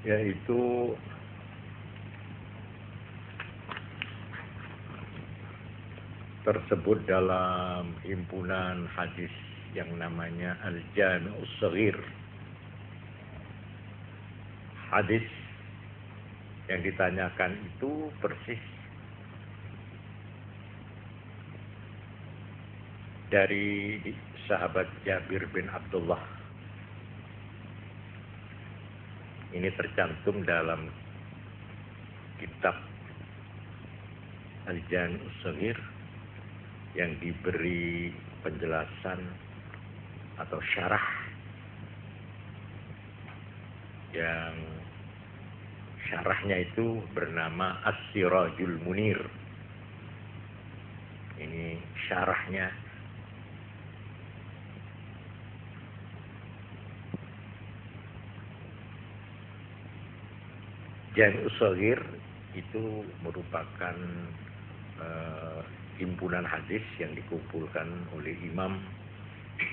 yaitu tersebut dalam himpunan hadis yang namanya Al-Jami'us Shaghir. Hadis yang ditanyakan itu persis dari sahabat Jabir bin Abdullah. Ini tercantum dalam kitab Al-Jami'us Shaghir yang diberi penjelasan atau syarah yang syarahnya itu bernama As-Sirajul Munir. Ini syarahnya. Jami'us Shaghir itu merupakan himpunan hadis yang dikumpulkan oleh Imam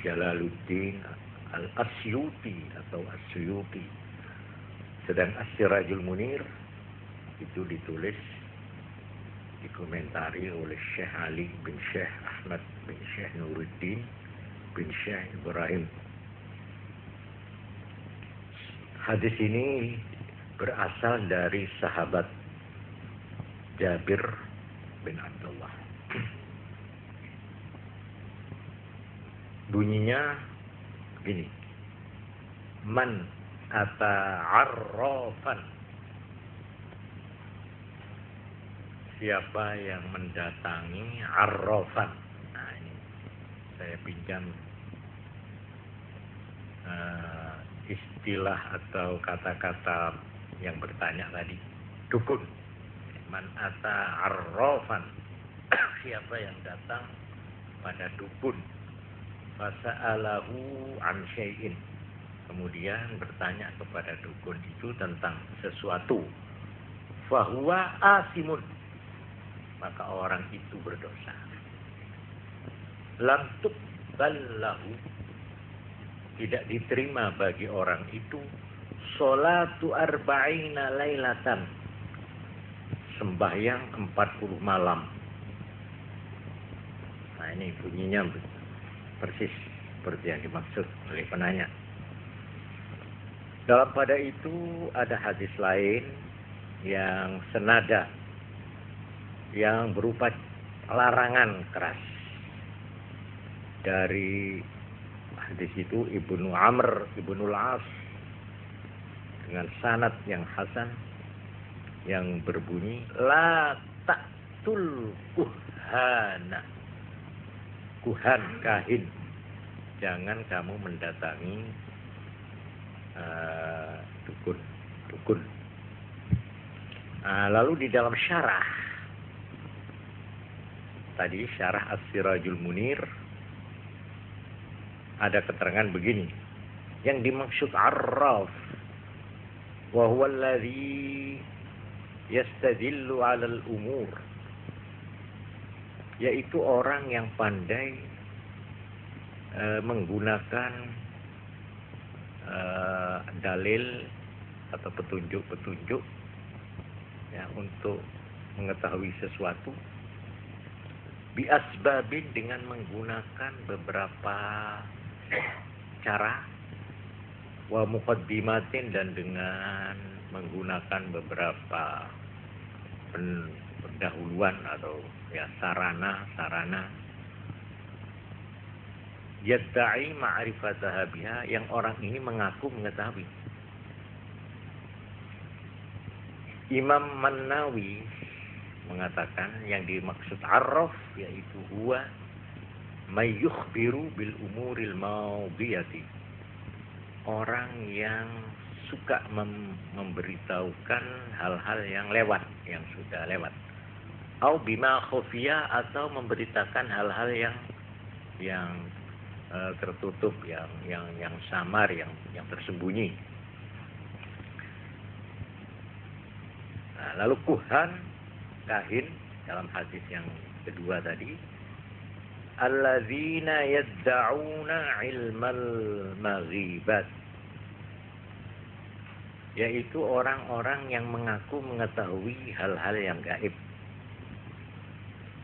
Jalaluddin Al-Asyuti atau Asyuti. Sedang As-Sirajul Munir itu ditulis, dikomentari oleh Syekh Ali bin Syekh Ahmad bin Syekh Nuruddin bin Syekh Ibrahim. Hadis ini berasal dari sahabat Jabir bin Abdullah. Bunyinya begini. Man ata'arrafan, siapa yang mendatangi arrafan. Nah, ini saya pinjam istilah atau kata-kata yang bertanya tadi, dukun. Man ata'arrafan, siapa yang datang pada dukun, fasa'alahu an syai'in, kemudian bertanya kepada dukun itu tentang sesuatu, fahuwa asimun, maka orang itu berdosa. Lam tuqbal lahu, tidak diterima bagi orang itu sholatu arba'ina lailatan, sembahyang 40 malam. Nah, ini bunyinya persis seperti yang dimaksud oleh penanya. Dalam pada itu ada hadis lain yang senada, yang berupa larangan keras. Dari hadis itu Ibnu Amr Ibnul As dengan sanad yang hasan yang berbunyi, la ta'tul kuhana, kuhan, kahin, jangan kamu mendatangi dukun. Lalu di dalam syarah tadi, syarah As-Sirajul Munir, ada keterangan begini, yang dimaksud arraf wa huwa alladhi yastadillu 'alal umur, yaitu orang yang pandai menggunakan dalil atau petunjuk-petunjuk ya, untuk mengetahui sesuatu, bi asbabin, dengan menggunakan beberapa cara, wa muqaddimatin, dan dengan menggunakan beberapa pendahuluan atau ya sarana yadda'i ma'rifataha biha, yang orang ini mengaku mengetahui. Imam Mannawi mengatakan yang dimaksud arraf yaitu huwa may yukhbiru bil umuril maudiyati, orang yang suka memberitahukan hal-hal yang lewat, yang sudah lewat, au bima khafiya, atau memberitakan hal-hal yang tertutup, yang samar, yang tersembunyi. Nah, lalu kuhan, kahin, dalam hadis yang kedua tadi, alladzina yadda'una ilmal maghibat, yaitu orang-orang yang mengaku mengetahui hal-hal yang gaib.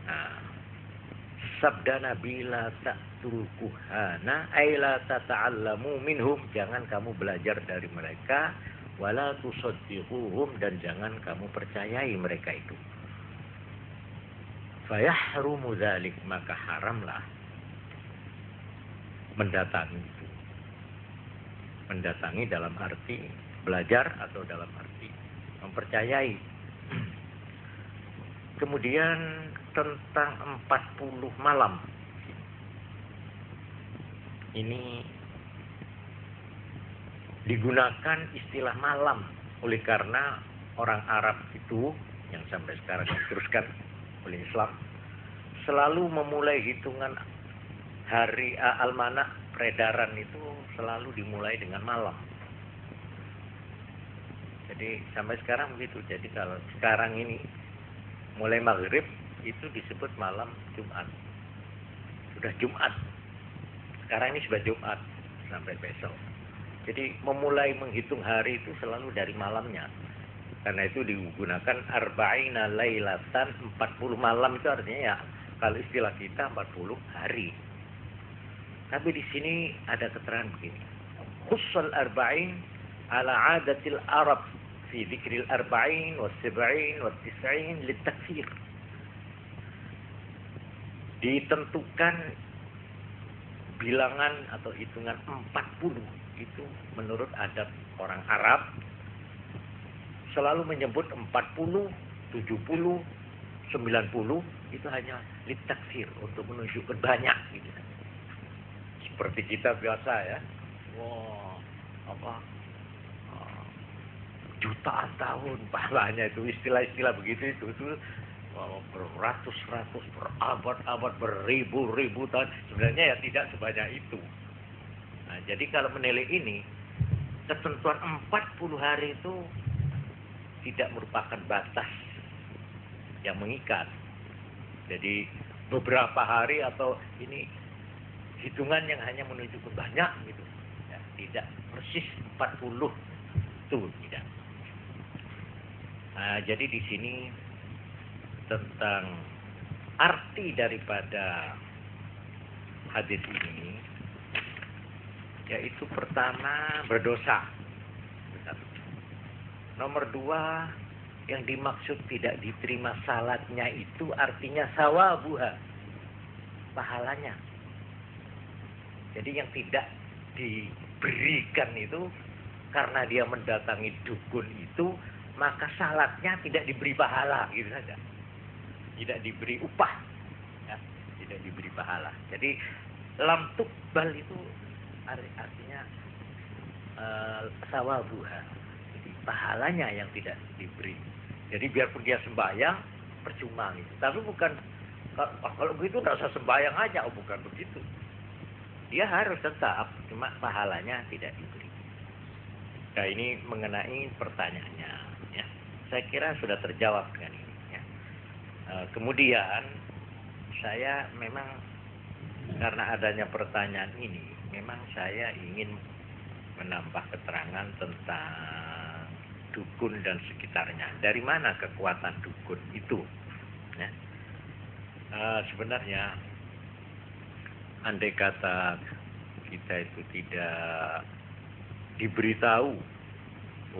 Nah, sabda Nabi la ta'tul kuhana ay la tata'allamu minhum, jangan kamu belajar dari mereka, wala tusaddiquhum, dan jangan kamu percayai mereka itu. Fayahrumu dzalik, maka haramlah mendatangi itu. Mendatangi dalam arti belajar atau dalam arti mempercayai. Kemudian tentang 40 malam. Ini digunakan istilah malam oleh karena orang Arab itu yang sampai sekarang diteruskan oleh Islam selalu memulai hitungan hari almanak peredaran itu selalu dimulai dengan malam. Jadi sampai sekarang begitu. Jadi kalau sekarang ini mulai maghrib itu disebut malam Jumat. Sudah Jumat. Sekarang ini sudah Jumat sampai besok. Jadi memulai menghitung hari itu selalu dari malamnya. Karena itu digunakan arba'ina lailatan, 40 malam itu artinya ya kalau istilah kita 40 hari. Tapi di sini ada keterangan begini. Khussal arba'in ala adatil Arab fi dzikril arba'in was sab'in was tis'in litakfir. Ditentukan bilangan atau hitungan 40 itu menurut adat orang Arab selalu menyebut 40, 70, 90 itu hanya litakfir, untuk menunjukkan banyak gitu. Seperti kita biasa ya. Jutaan tahun pahalanya itu, istilah-istilah begitu itu beratus-ratus, berabad-abad, beribu-ribu tahun. Sebenarnya ya tidak sebanyak itu. Nah, jadi kalau menilai ini, ketentuan 40 hari itu tidak merupakan batas yang mengikat. Jadi beberapa hari atau ini hitungan yang hanya menunjukkan banyak gitu. Ya, tidak persis 40 itu tidak. Nah, jadi di sini tentang arti daripada hadis ini, yaitu pertama berdosa. Nomor 2, yang dimaksud tidak diterima salatnya itu artinya sawabuha, pahalanya. Jadi yang tidak diberikan itu karena dia mendatangi dukun itu, maka salatnya tidak diberi pahala, gitu saja. Tidak diberi upah, ya, tidak diberi pahala. Jadi lam tuqbal itu artinya sawabuha. Jadi pahalanya yang tidak diberi. Jadi biarpun dia sembahyang percuma gitu. Tapi bukan kalau begitu tidak usah sembahyang aja, bukan begitu. Dia harus tetap, cuma pahalanya tidak diberi. Nah, ini mengenai pertanyaannya, ya. Saya kira sudah terjawab dengan ini. Ya. Kemudian saya memang karena adanya pertanyaan ini, memang saya ingin menambah keterangan tentang dukun dan sekitarnya. Dari mana kekuatan dukun itu? Ya. Sebenarnya, andai kata kita itu tidak diberitahu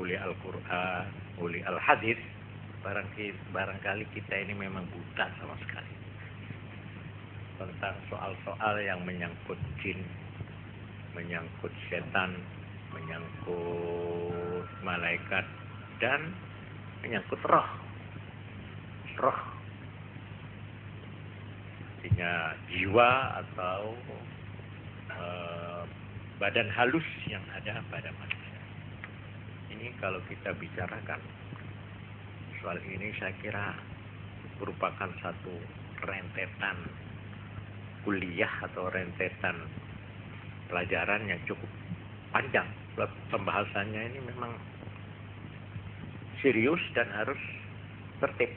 oleh Al-Quran, oleh Al-Hadis, barangkali kita ini memang buta sama sekali tentang soal-soal yang menyangkut jin, menyangkut setan, menyangkut malaikat, dan menyangkut roh. Artinya jiwa atau badan halus yang ada pada manusia. Ini kalau kita bicarakan soal ini, saya kira merupakan satu rentetan kuliah atau rentetan pelajaran yang cukup panjang. Pembahasannya ini memang serius dan harus tertib.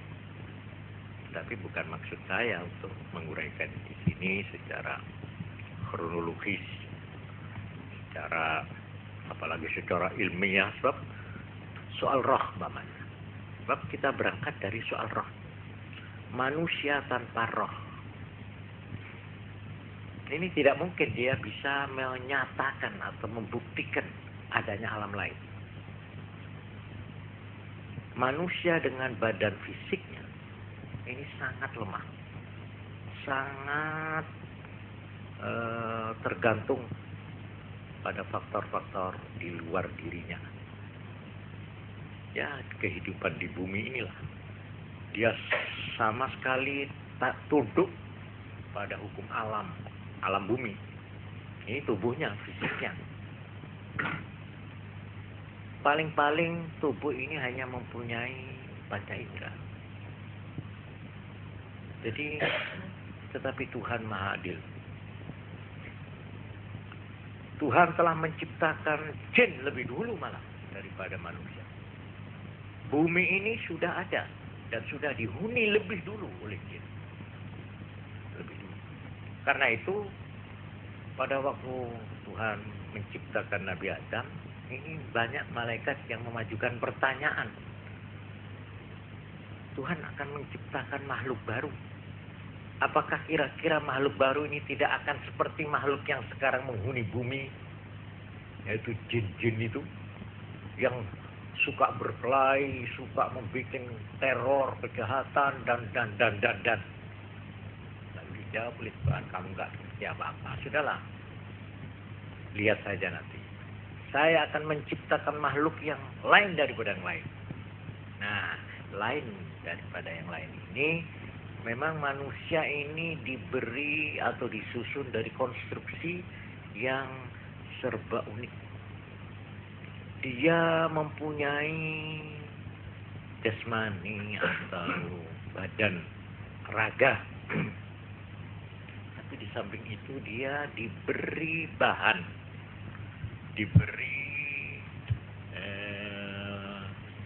Tapi bukan maksud saya untuk menguraikan di sini secara kronologis, apalagi secara ilmiah, sebab soal roh, mamanya. Sebab kita berangkat dari soal roh. Manusia tanpa roh. Ini tidak mungkin dia bisa menyatakan atau membuktikan adanya alam lain. Manusia dengan badan fisiknya ini sangat lemah. Sangat tergantung pada faktor-faktor di luar dirinya. Ya, kehidupan di bumi inilah. Dia sama sekali tak tunduk pada hukum alam bumi. Ini tubuhnya, fisiknya. Paling-paling tubuh ini hanya mempunyai panca indera. Jadi, tetapi Tuhan Maha Adil. Tuhan telah menciptakan jin lebih dulu malah daripada manusia. Bumi ini sudah ada dan sudah dihuni lebih dulu oleh jin. Lebih dulu. Karena itu, pada waktu Tuhan menciptakan Nabi Adam, ini banyak malaikat yang memajukan pertanyaan. Tuhan akan menciptakan makhluk baru. Apakah kira-kira makhluk baru ini tidak akan seperti makhluk yang sekarang menghuni bumi? Yaitu jin-jin itu. Yang suka berkelahi, suka membuat teror, kejahatan, dan. Lalu dijawab oleh Tuhan, kamu nggak ngerti apa-apa. Sudahlah. Lihat saja nanti. Saya akan menciptakan makhluk yang lain daripada yang lain. Nah, lain daripada yang lain ini, memang manusia ini diberi atau disusun dari konstruksi yang serba unik. Dia mempunyai jasmani atau badan raga. Tapi di samping itu dia diberi bahan, diberi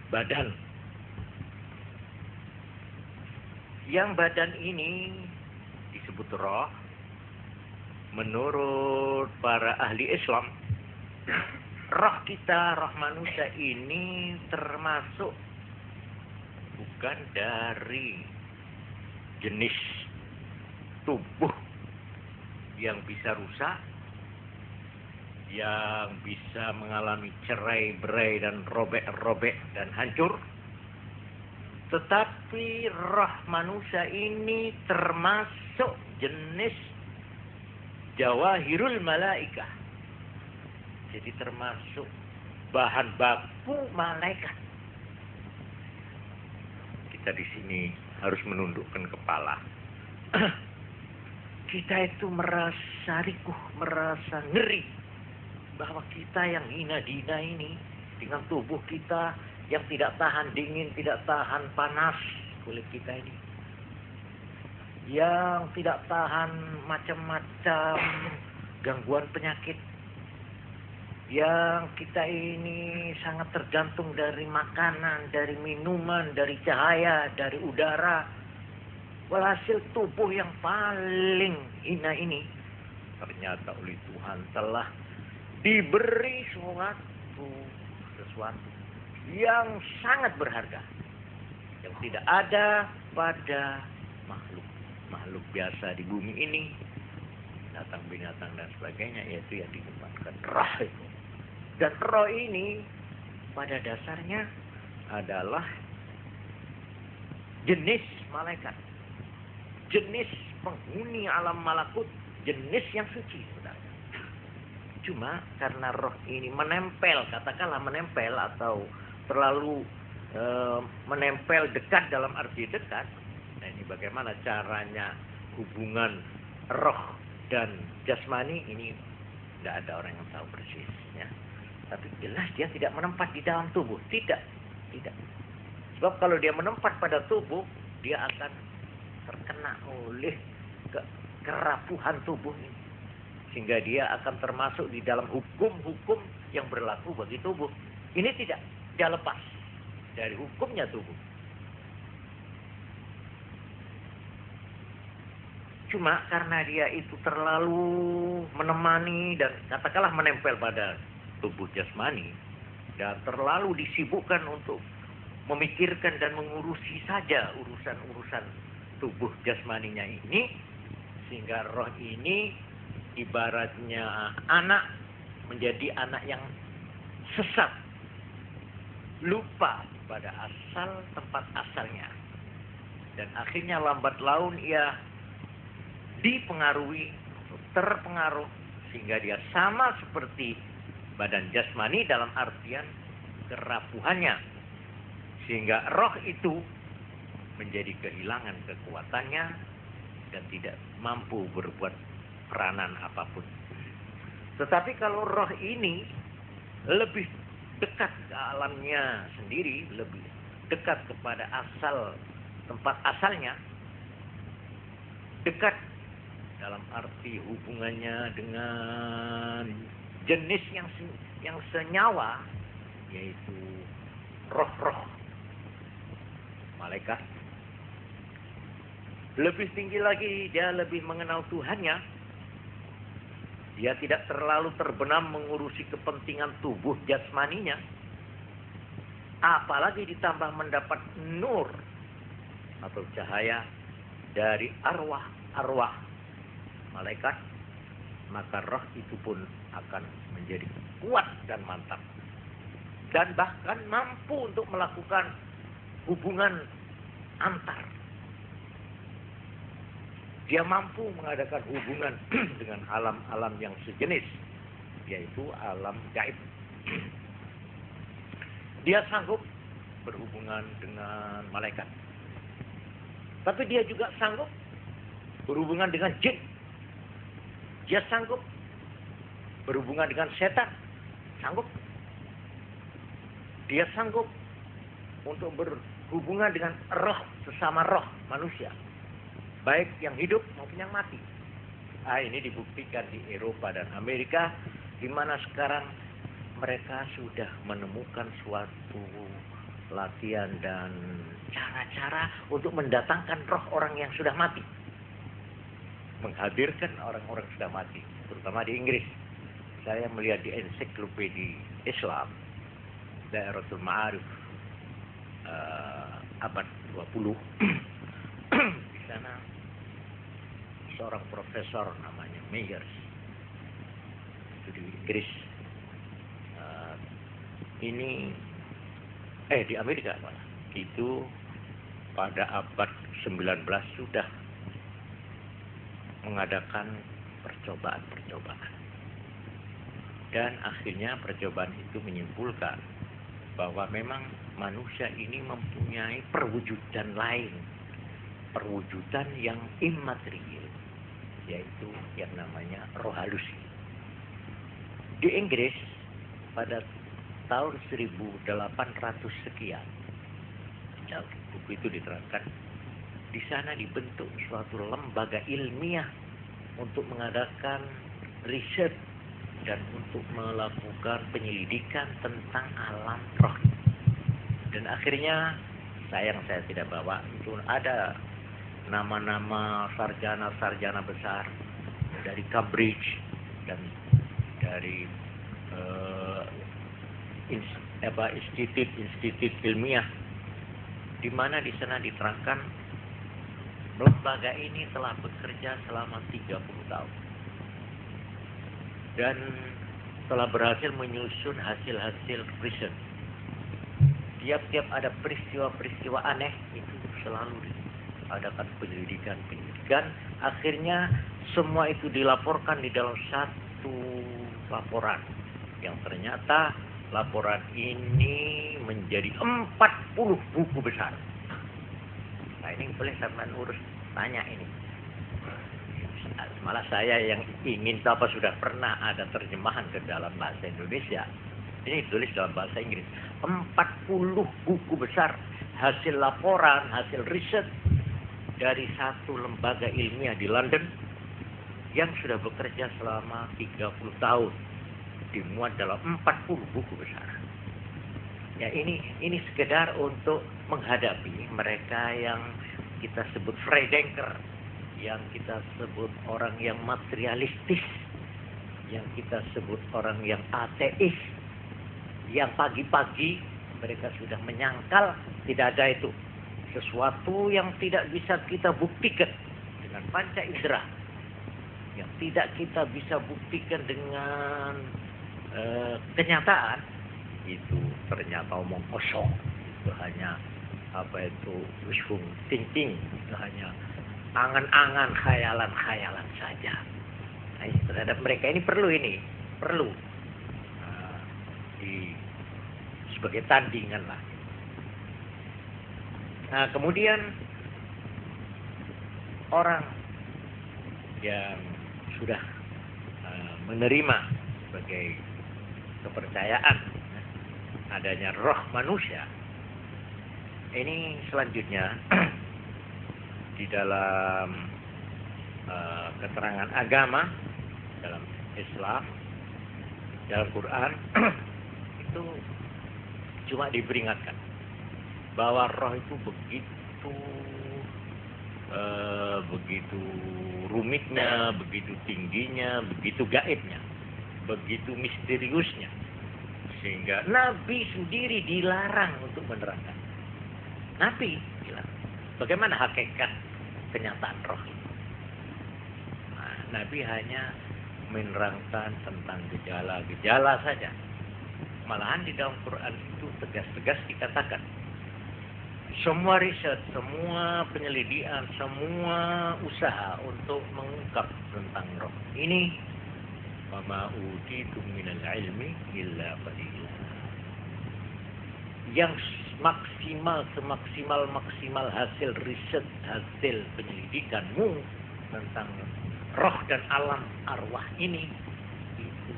badan. Yang badan ini disebut roh. Menurut para ahli Islam, roh kita, roh manusia ini termasuk bukan dari jenis tubuh yang bisa rusak, yang bisa mengalami cerai-berai dan robek-robek dan hancur. Tetapi roh manusia ini termasuk jenis jawahirul malaikah. Jadi termasuk bahan baku malaikat. Kita di sini harus menundukkan kepala. Kita itu merasa rikuh, merasa ngeri bahwa kita yang hina-dina ini dengan tubuh kita yang tidak tahan dingin, tidak tahan panas, kulit kita ini yang tidak tahan macam-macam gangguan penyakit, yang kita ini sangat tergantung dari makanan, dari minuman, dari cahaya, dari udara. Walhasil tubuh yang paling hina ini ternyata oleh Tuhan telah diberi sesuatu yang sangat berharga, yang tidak ada pada makhluk biasa di bumi ini, binatang dan sebagainya, yaitu yang dinamakan roh itu. Dan roh ini pada dasarnya adalah jenis malaikat, jenis penghuni alam malakut, jenis yang suci sebenarnya. Cuma karena roh ini menempel, katakanlah menempel atau terlalu menempel dekat dalam arti dekat. Nah, ini bagaimana caranya hubungan roh dan jasmani ini tidak ada orang yang tahu persis, ya. Tapi jelas dia tidak menempat di dalam tubuh, tidak. Sebab kalau dia menempat pada tubuh, dia akan terkena oleh kerapuhan tubuh ini, sehingga dia akan termasuk di dalam hukum-hukum yang berlaku bagi tubuh. Ini tidak, dia lepas dari hukumnya tubuh. Cuma karena dia itu terlalu menemani dan katakanlah menempel pada tubuh jasmani, dan terlalu disibukkan untuk memikirkan dan mengurusi saja urusan-urusan tubuh jasmaninya ini, sehingga roh ini ibaratnya anak menjadi anak yang sesat, lupa pada tempat asalnya, dan akhirnya lambat laun ia dipengaruhi, terpengaruh, sehingga dia sama seperti badan jasmani dalam artian kerapuhannya, sehingga roh itu menjadi kehilangan kekuatannya dan tidak mampu berbuat peranan apapun. Tetapi kalau roh ini lebih dekat ke alamnya sendiri, lebih dekat kepada tempat asalnya, dekat dalam arti hubungannya dengan jenis yang senyawa, yaitu roh-roh malaikat. Lebih tinggi lagi, dia lebih mengenal Tuhannya. Dia tidak terlalu terbenam mengurusi kepentingan tubuh jasmaninya. Apalagi ditambah mendapat nur atau cahaya dari arwah malaikat, maka roh itu pun akan menjadi kuat dan mantap. Dan bahkan mampu untuk melakukan hubungan antar. Dia mampu mengadakan hubungan dengan alam-alam yang sejenis, yaitu alam gaib. Dia sanggup berhubungan dengan malaikat. Tapi dia juga sanggup berhubungan dengan jin. Dia sanggup berhubungan dengan setan. Sanggup. Dia sanggup untuk berhubungan dengan roh, sesama roh manusia, baik yang hidup maupun yang mati. Ini dibuktikan di Eropa dan Amerika, di mana sekarang mereka sudah menemukan suatu latihan dan cara-cara untuk mendatangkan roh orang yang sudah mati, menghadirkan orang-orang sudah mati, terutama di Inggris. Saya melihat di ensiklopedia Islam Dairatul Ma'arif abad 20 di sana seorang profesor namanya Myers, itu di Inggris, di Amerika malah, itu pada abad 19 sudah mengadakan percobaan-percobaan, dan akhirnya percobaan itu menyimpulkan bahwa memang manusia ini mempunyai perwujudan lain, perwujudan yang imaterial, yaitu yang namanya roh halus. Di Inggris pada tahun 1800 sekian, buku itu diterangkan, di sana dibentuk suatu lembaga ilmiah untuk mengadakan riset dan untuk melakukan penyelidikan tentang alam roh. Dan akhirnya, sayang saya tidak bawa, itu ada nama-nama sarjana-sarjana besar dari Cambridge dan dari institut ilmiah, di mana di sana diterangkan lembaga ini telah bekerja selama 30 tahun dan telah berhasil menyusun hasil-hasil riset. Tiap-tiap ada peristiwa-peristiwa aneh, itu selalu diadakan penyelidikan. Akhirnya semua itu dilaporkan di dalam satu laporan, yang ternyata laporan ini menjadi 40 buku besar. Nah, ini boleh sama urus tanya ini. Malah saya yang ingin tahu, apa sudah pernah ada terjemahan ke dalam bahasa Indonesia. Ini ditulis dalam bahasa Inggris. 40 buku besar hasil laporan, hasil riset dari satu lembaga ilmiah di London yang sudah bekerja selama 30 tahun. Dimuat dalam 40 buku besar. Ya, ini sekedar untuk menghadapi mereka yang kita sebut Freidenker, yang kita sebut orang yang materialistis, yang kita sebut orang yang ateis, Yang pagi-pagi mereka sudah menyangkal tidak ada itu. Sesuatu yang tidak bisa kita buktikan dengan panca indera. Yang tidak kita bisa buktikan dengan kenyataan. Itu ternyata omong kosong. Itu hanya wishful thinking. Itu hanya angan-angan, khayalan-khayalan saja. Nah, terhadap mereka ini perlu sebagai tandingan lah. Nah, kemudian orang yang sudah menerima sebagai kepercayaan adanya roh manusia, ini selanjutnya di dalam keterangan agama, dalam Islam, dalam Quran itu cuma diperingatkan bahwa roh itu begitu rumitnya, begitu tingginya, begitu gaibnya, begitu misteriusnya, sehingga Nabi sendiri dilarang untuk menerangkan. Nabi bilang, bagaimana hakikat kenyataan roh? Nah, Nabi hanya menerangkan tentang gejala-gejala saja. Malahan di dalam Quran itu tegas-tegas dikatakan, semua riset, semua penyelidikan, semua usaha untuk mengungkap tentang roh ini, wama utitum minal ilmi illa qalila. Yang semaksimal hasil riset, hasil penyelidikanmu tentang roh dan alam arwah ini, itu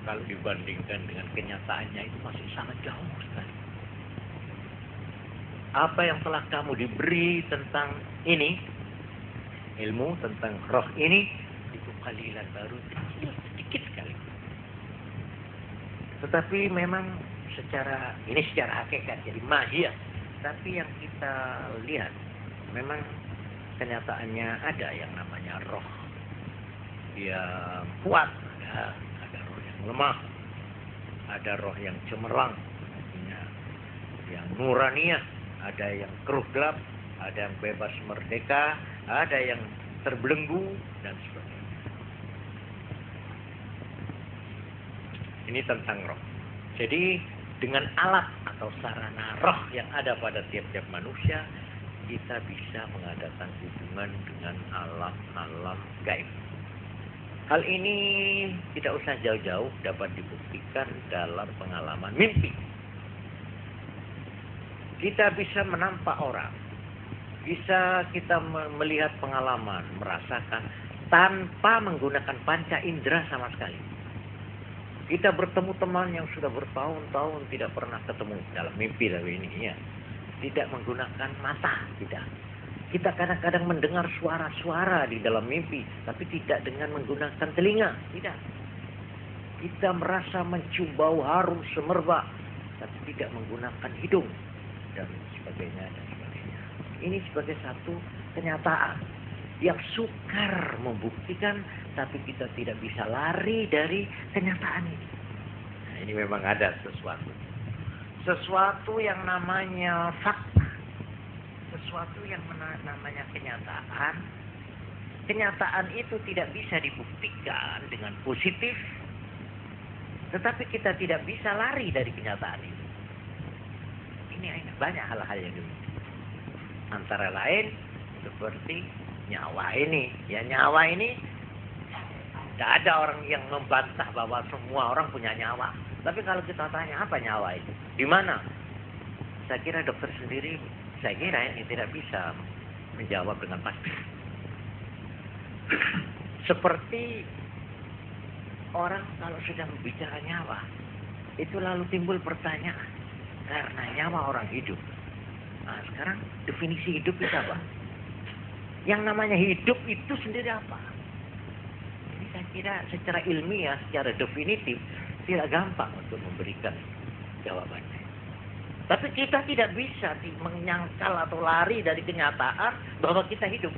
kalau dibandingkan dengan kenyataannya itu masih sangat jauh sekali. Apa yang telah kamu diberi tentang ini, ilmu tentang roh ini, itu qalilan, baru kecil, sedikit sekali. Tetapi memang secara hakikat, jadi mahiyah. Tapi yang kita lihat, memang kenyataannya ada yang namanya roh yang kuat, ada roh yang lemah, ada roh yang cemerlang, yang nuraniah, ada yang keruh gelap, ada yang bebas merdeka, ada yang terbelenggu, dan sebagainya. Ini tentang roh. Jadi dengan alat atau sarana roh yang ada pada tiap-tiap manusia, kita bisa mengadakan hubungan dengan alam-alam gaib. Hal ini tidak usah jauh-jauh, dapat dibuktikan dalam pengalaman mimpi. Kita bisa menampak orang, bisa kita melihat pengalaman, merasakan tanpa menggunakan panca indera sama sekali. Kita bertemu teman yang sudah bertahun-tahun tidak pernah ketemu dalam mimpi tapi ini ya. Tidak menggunakan mata, tidak. Kita kadang-kadang mendengar suara-suara di dalam mimpi, tapi tidak dengan menggunakan telinga, tidak. Kita merasa mencium bau harum semerbak, tapi tidak menggunakan hidung, dan sebagainya, dan sebagainya. Ini sebagai satu kenyataan yang sukar membuktikan, tapi kita tidak bisa lari dari kenyataan ini. Nah, ini memang ada sesuatu yang namanya fakta, sesuatu yang namanya kenyataan. Kenyataan itu tidak bisa dibuktikan dengan positif, tetapi kita tidak bisa lari dari kenyataan itu. Ini banyak hal-hal yang demikian. Antara lain seperti nyawa ini. Ya, nyawa ini tidak ada orang yang membantah bahwa semua orang punya nyawa. Tapi kalau kita tanya apa nyawa itu, di mana? Saya kira dokter sendiri, saya kira ini tidak bisa menjawab dengan pasti. Seperti orang kalau sudah berbicara nyawa, itu lalu timbul pertanyaan, karena nyawa orang hidup. Nah, sekarang definisi hidup itu apa? Yang namanya hidup itu sendiri apa? Ini saya kira secara ilmiah, secara definitif, tidak gampang untuk memberikan jawabannya. Tapi kita tidak bisa menyangkal atau lari dari kenyataan bahwa kita hidup.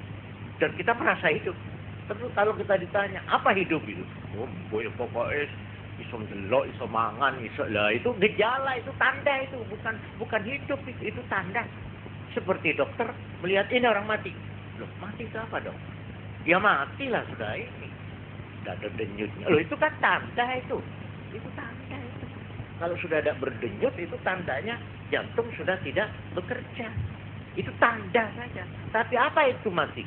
Dan kita merasa hidup. Tapi kalau kita ditanya, apa hidup itu? Oh, pokoknya iso ndelok, iso mangan, iso lah itu gejala, itu tanda, itu bukan hidup, itu tanda. Seperti dokter melihat ini orang mati. Loh, mati itu apa dong? Ya matilah sudah ini. Sudah ada denyutnya. Loh, itu kan tanda itu. Itu tanda itu. Kalau sudah ada berdenyut itu tandanya jantung sudah tidak bekerja. Itu tanda saja. Tapi apa itu mati?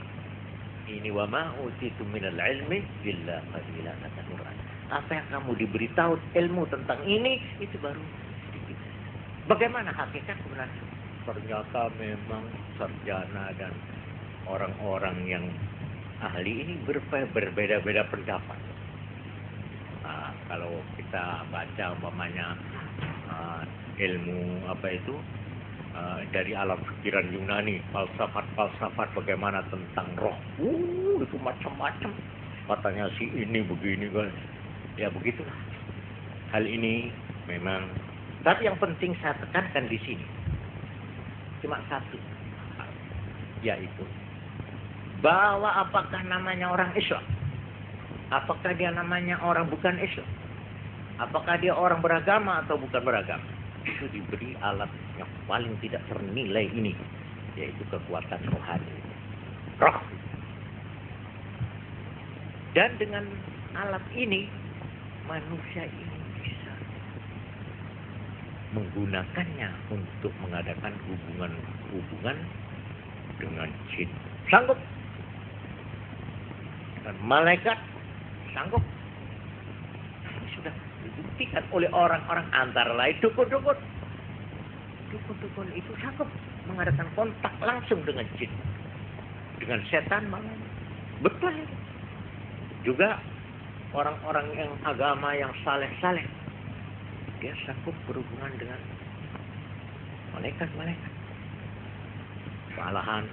Ini wa ma utitu minal ilmi illa qalila kata Quran. Apa yang kamu diberitahu ilmu tentang ini itu baru sedikit. Bagaimana hakikat sebenarnya? Ternyata memang sarjana dan orang-orang yang ahli ini berbeda-beda pendapat. Nah, kalau kita baca umpamanya ilmu apa itu dari alam pikiran Yunani, falsafat bagaimana tentang roh, itu macam-macam. Katanya si ini begini kan, ya begitulah. Hal ini memang, tapi yang penting saya tekankan di sini cuma satu, yaitu bahwa apakah namanya orang Islam, apakah dia namanya orang bukan Islam, apakah dia orang beragama atau bukan beragama, itu diberi alat yang paling tidak ternilai ini, yaitu kekuatan rohani, roh. Dan dengan alat ini manusia ini bisa menggunakannya untuk mengadakan hubungan dengan jin. Sanggup. Dan malaikat sanggup. Ini sudah dibuktikan oleh orang-orang antara lain dukun-dukun. Dukun-dukun itu sanggup mengadakan kontak langsung dengan jin. Dengan setan malah. Betul itu. Juga orang-orang yang agama yang saleh-saleh, dia sanggup berhubungan dengan malaikat-malaikat. Malahan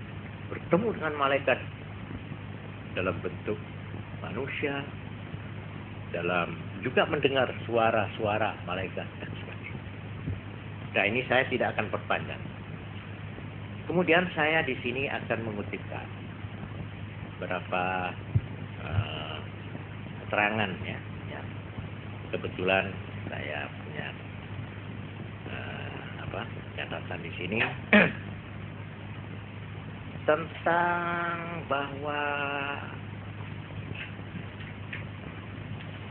bertemu dengan malaikat dalam bentuk manusia, dalam juga mendengar suara-suara malaikat dan sebagainya. Nah, ini saya tidak akan perpanjang. Kemudian saya di sini akan mengutipkan beberapa keterangan ya. Kebetulan saya punya catatan di sini tentang bahwa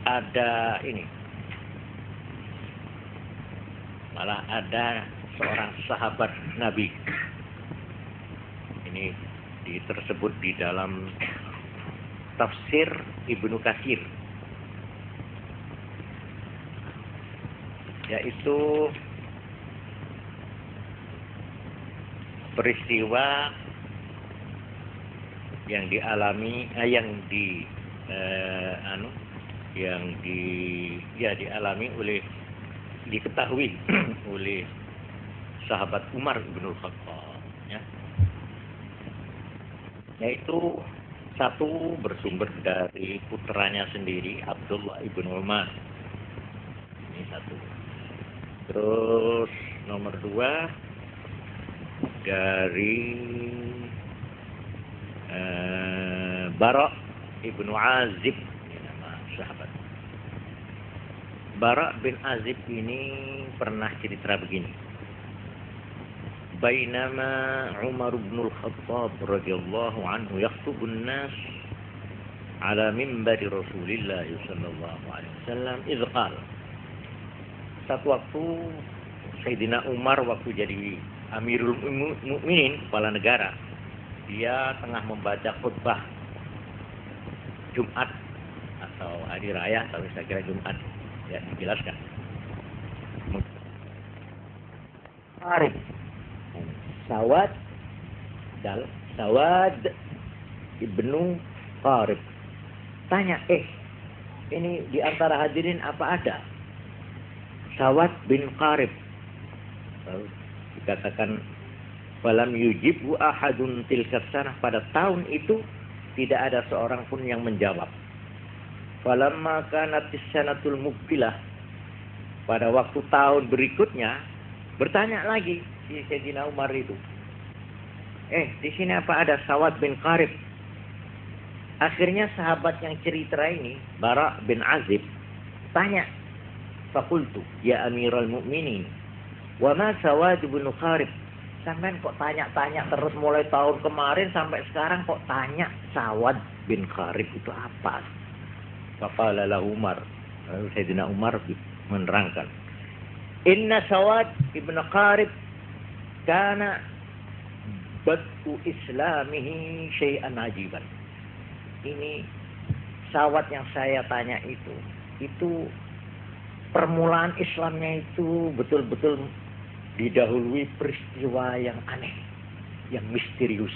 ada ini, malah ada seorang sahabat Nabi ini tersebut di dalam tafsir Ibnu Katsir, yaitu peristiwa yang dialami dialami oleh, diketahui oleh sahabat Umar bin Khattab ya. Yaitu satu bersumber dari putranya sendiri Abdullah ibn Umar. Ini satu. Terus nomor 2 dari Bara ibnu Azib, ini nama sahabat. Bara bin Azib ini pernah cerita begini. Bainama Umar bin Al-Khattab radhiyallahu anhu yakhthubun nas ala minbari Rasulillah sallallahu alaihi wasallam idz qala. Satu waktu Sayyidina Umar waktu jadi Amirul Mukminin, kepala negara, dia tengah membaca khutbah Jumat atau hari raya, tapi saya kira Jumat, ya dijelaskan. Sawad ibnu Qarib tanya, ini di antara hadirin apa ada Sawad bin Qarib? Lalu dikatakan falam yujibu ahadun tilka sanah, pada tahun itu tidak ada seorang pun yang menjawab. Falamma kanatis sanatul muqbilah, pada waktu tahun berikutnya bertanya lagi si Sayyidina Umar itu, di sini apa ada Sawad bin Qarib? Akhirnya sahabat yang cerita ini, Bara bin Azib, tanya Fakultu, ya Amirul Mukminin, wa ma Sawad bin Kharib? Sampean kok tanya-tanya terus mulai tahun kemarin sampai sekarang kok tanya Sawad bin Kharib itu apa? Faqala lahu Umar. Lalu Sayyidina Umar menerangkan, Inna Sawad ibn Kharib kana batu islamihi syai'an ajiban. Ini Sawad yang saya tanya itu permulaan Islamnya itu betul-betul didahului peristiwa yang aneh, yang misterius.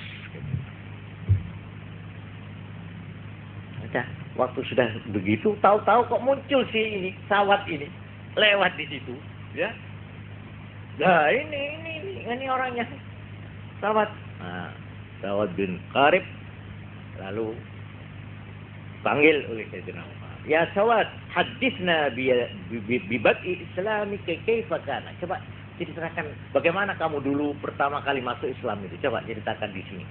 Waktu sudah begitu, tahu-tahu kok muncul si ini Sawad ini lewat di situ, ya. Nah ini orangnya Sawad. Nah, Sawad bin Kharib lalu panggil oleh Sayyidina Umar. Ya Sawad, hadithna bi bad'i islamika kaifa kana. Coba ceritakan bagaimana kamu dulu pertama kali masuk Islam itu. Coba ceritakan di sini.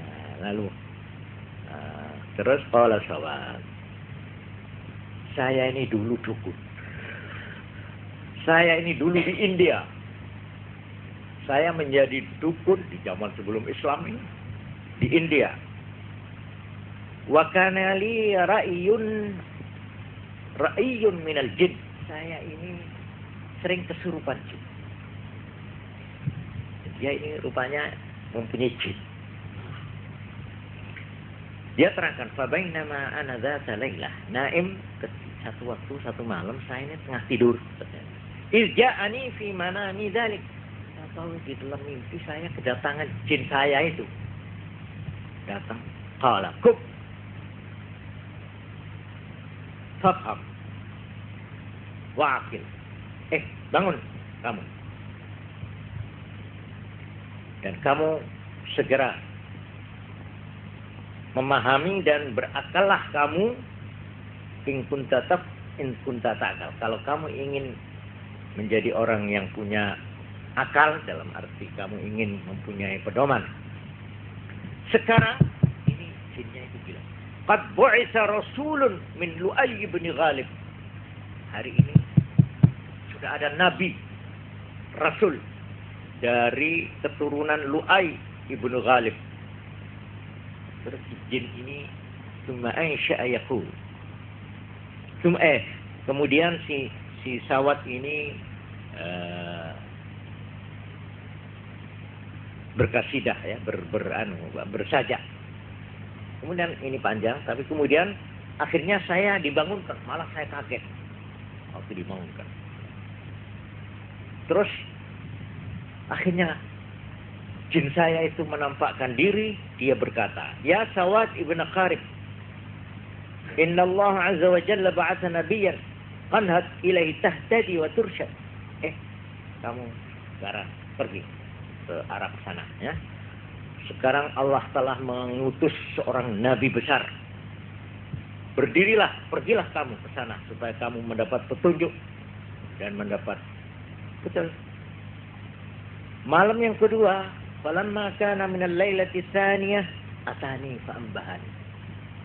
Nah, lalu terus qala Sawad, saya ini dulu dukun. Saya ini dulu di India. Saya menjadi dukun di zaman sebelum Islam ini di India. Wa kana li ra'yun minal jin. Saya ini sering kesurupan jin. Dia ini rupanya mempunyai jin. Dia terangkan, fa bainama ana dzata lailah naim, satu malam saya ini tengah tidur. Irja'ani fi manami dzalik. Tahu di dalam mimpi saya kedatangan jin saya itu. Datang, qala kub. Fafham. Wa'akil. Bangun kamu. Dan kamu segera memahami dan berakallah kamu in kunta ta'kal. Kalau kamu ingin menjadi orang yang punya akal, dalam arti kamu ingin mempunyai pedoman. Sekarang ini jinnya itu bilang, qad bu'itsa rasulun min Lu'ay bin Ghalib. Hari ini sudah ada nabi, rasul dari keturunan Lu'ay ibn Ghalib. Terus jin ini kemudian si Sawad ini berkasidah, ya, bersajak. Kemudian ini panjang, tapi kemudian akhirnya saya dibangunkan, malah saya kaget waktu dibangunkan. Terus akhirnya jin saya itu menampakkan diri, dia berkata, Ya Sawad ibn Kharib, Inna Allah Azza wa Jalla ba'atha nabiyyan qanhat ilaihi tahtadi wa tursyad. Kamu sekarang pergi ke arah sana, ya. Sekarang Allah telah mengutus seorang nabi besar. Pergilah kamu ke sana supaya kamu mendapat petunjuk dan mendapat betul. Malam yang kedua, falamma kana min al-lailati tsaniyah atani fa ambahani.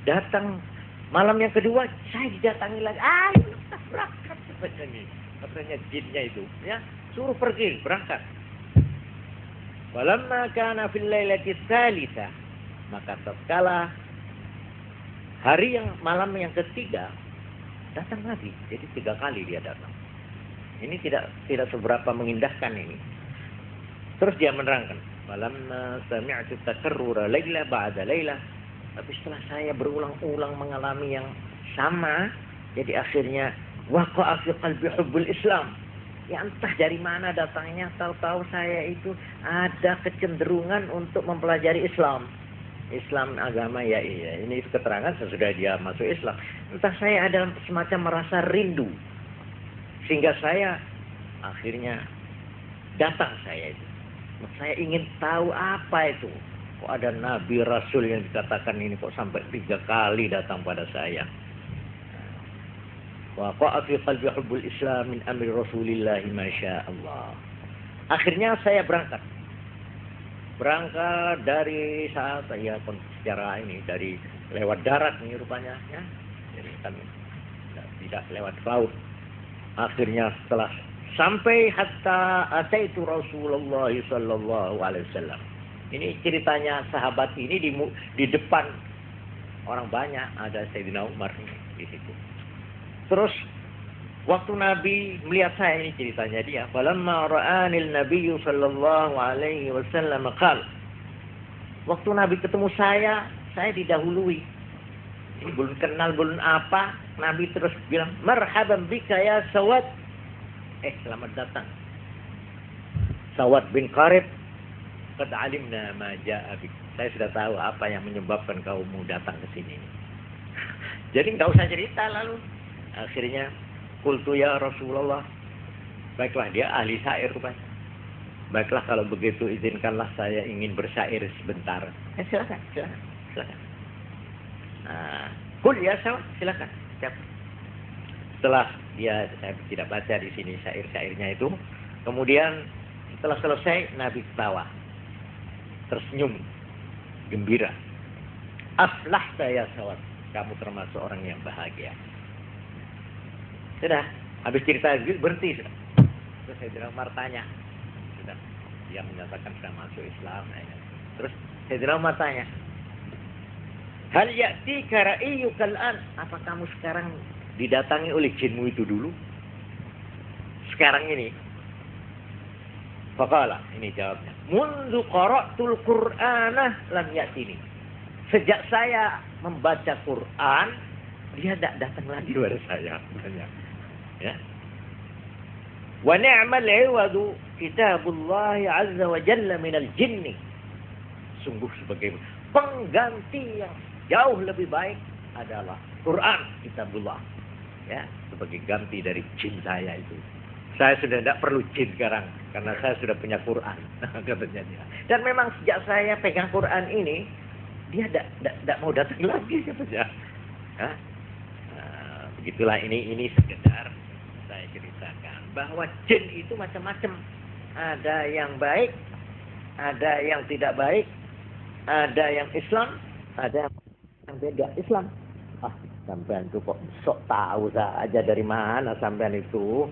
Datang malam yang kedua, saya didatangi lagi. Berangkat katanya jinnya itu, ya, suruh pergi, berangkat. Falamma kana fil lailati tsalitsah, maka tatkala malam yang ketiga datang lagi. Jadi 3 kali dia datang. Ini tidak seberapa mengindahkan ini. Terus dia menerangkan, falamma sami'tu takarrura laila ba'da laila. Tapi setelah saya berulang-ulang mengalami yang sama, jadi akhirnya waqa'a fi qalbi hubbul Islam. Ya entah dari mana datangnya, tahu-tahu saya itu ada kecenderungan untuk mempelajari Islam. Islam agama, ya iya. Ini keterangan sesudah dia masuk Islam. Entah saya ada semacam merasa rindu. Sehingga saya akhirnya datang saya itu. Saya ingin tahu apa itu. Kok ada Nabi Rasul yang dikatakan ini kok sampai 3 kali datang pada saya. Wa qa'a fi qalbi hubbul Islam min amri Rasulillah ma syaa Allah. Akhirnya saya berangkat dari saat ya secara ini dari lewat darat ini rupanya, ya. Jadi kan tidak lewat laut. Akhirnya setelah sampai hatta ataitu Rasulullah sallallahu alaihi wasallam. Ini ceritanya sahabat ini di depan orang banyak, ada Sayyidina Umar di situ. Terus waktu Nabi melihat saya, ini ceritanya dia. Falamma ra'anil nabiyyu sallallahu alaihi wasallam qala. Waktu Nabi ketemu saya didahului. Ini belum kenal, belum apa. Nabi terus bilang, "Marhaban bika ya Sawad." Selamat datang. Sawad bin Qarib. Qad alimna ma ja'a bik. Saya sudah tahu apa yang menyebabkan kamu datang ke sini. Jadi enggak usah cerita lalu. Akhirnya qultu ya Rasulullah. Baiklah, dia ahli syair rupanya. Baiklah kalau begitu izinkanlah saya ingin bersyair sebentar. Silakan. Kul ya Sawad, silakan. Setelah saya tidak baca di sini syair-syairnya itu. Kemudian setelah selesai Nabi ketawa, tersenyum, gembira. Aflahta ya Sawad, kamu termasuk orang yang bahagia. Sudah, habis cerita berhenti sudah. Terus Sayyidina Umar tanya, sudah, dia menyatakan sudah masuk Islam. Terus Sayyidina Umar tanya, hal ya'tika ra'iyuka al-an? Apa kamu sekarang didatangi oleh jinmu itu dulu? Sekarang ini. Faqala, ini jawabnya. Mundu qara'tul Qur'ana lam ya'tini. Sejak saya membaca Quran, dia tidak datang lagi kepada saya. Ya. Wa ni'mal 'iwadu kitabullah 'azza wa jalla minal jinni. Sungguh sebagai pengganti yang jauh lebih baik adalah Quran, kitabullah. Ya, sebagai ganti dari jin saya itu. Saya sudah tidak perlu jin sekarang karena saya sudah punya Quran, katanya dia. Dan memang sejak saya pegang Quran ini, dia tidak mau datang lagi, katanya. Begitulah, ini sekedar saya ceritakan bahwa jin itu macam-macam. Ada yang baik, ada yang tidak baik, ada yang Islam, ada yang beda Islam. Sampean itu kok sok tahu saja dari mana sampean itu?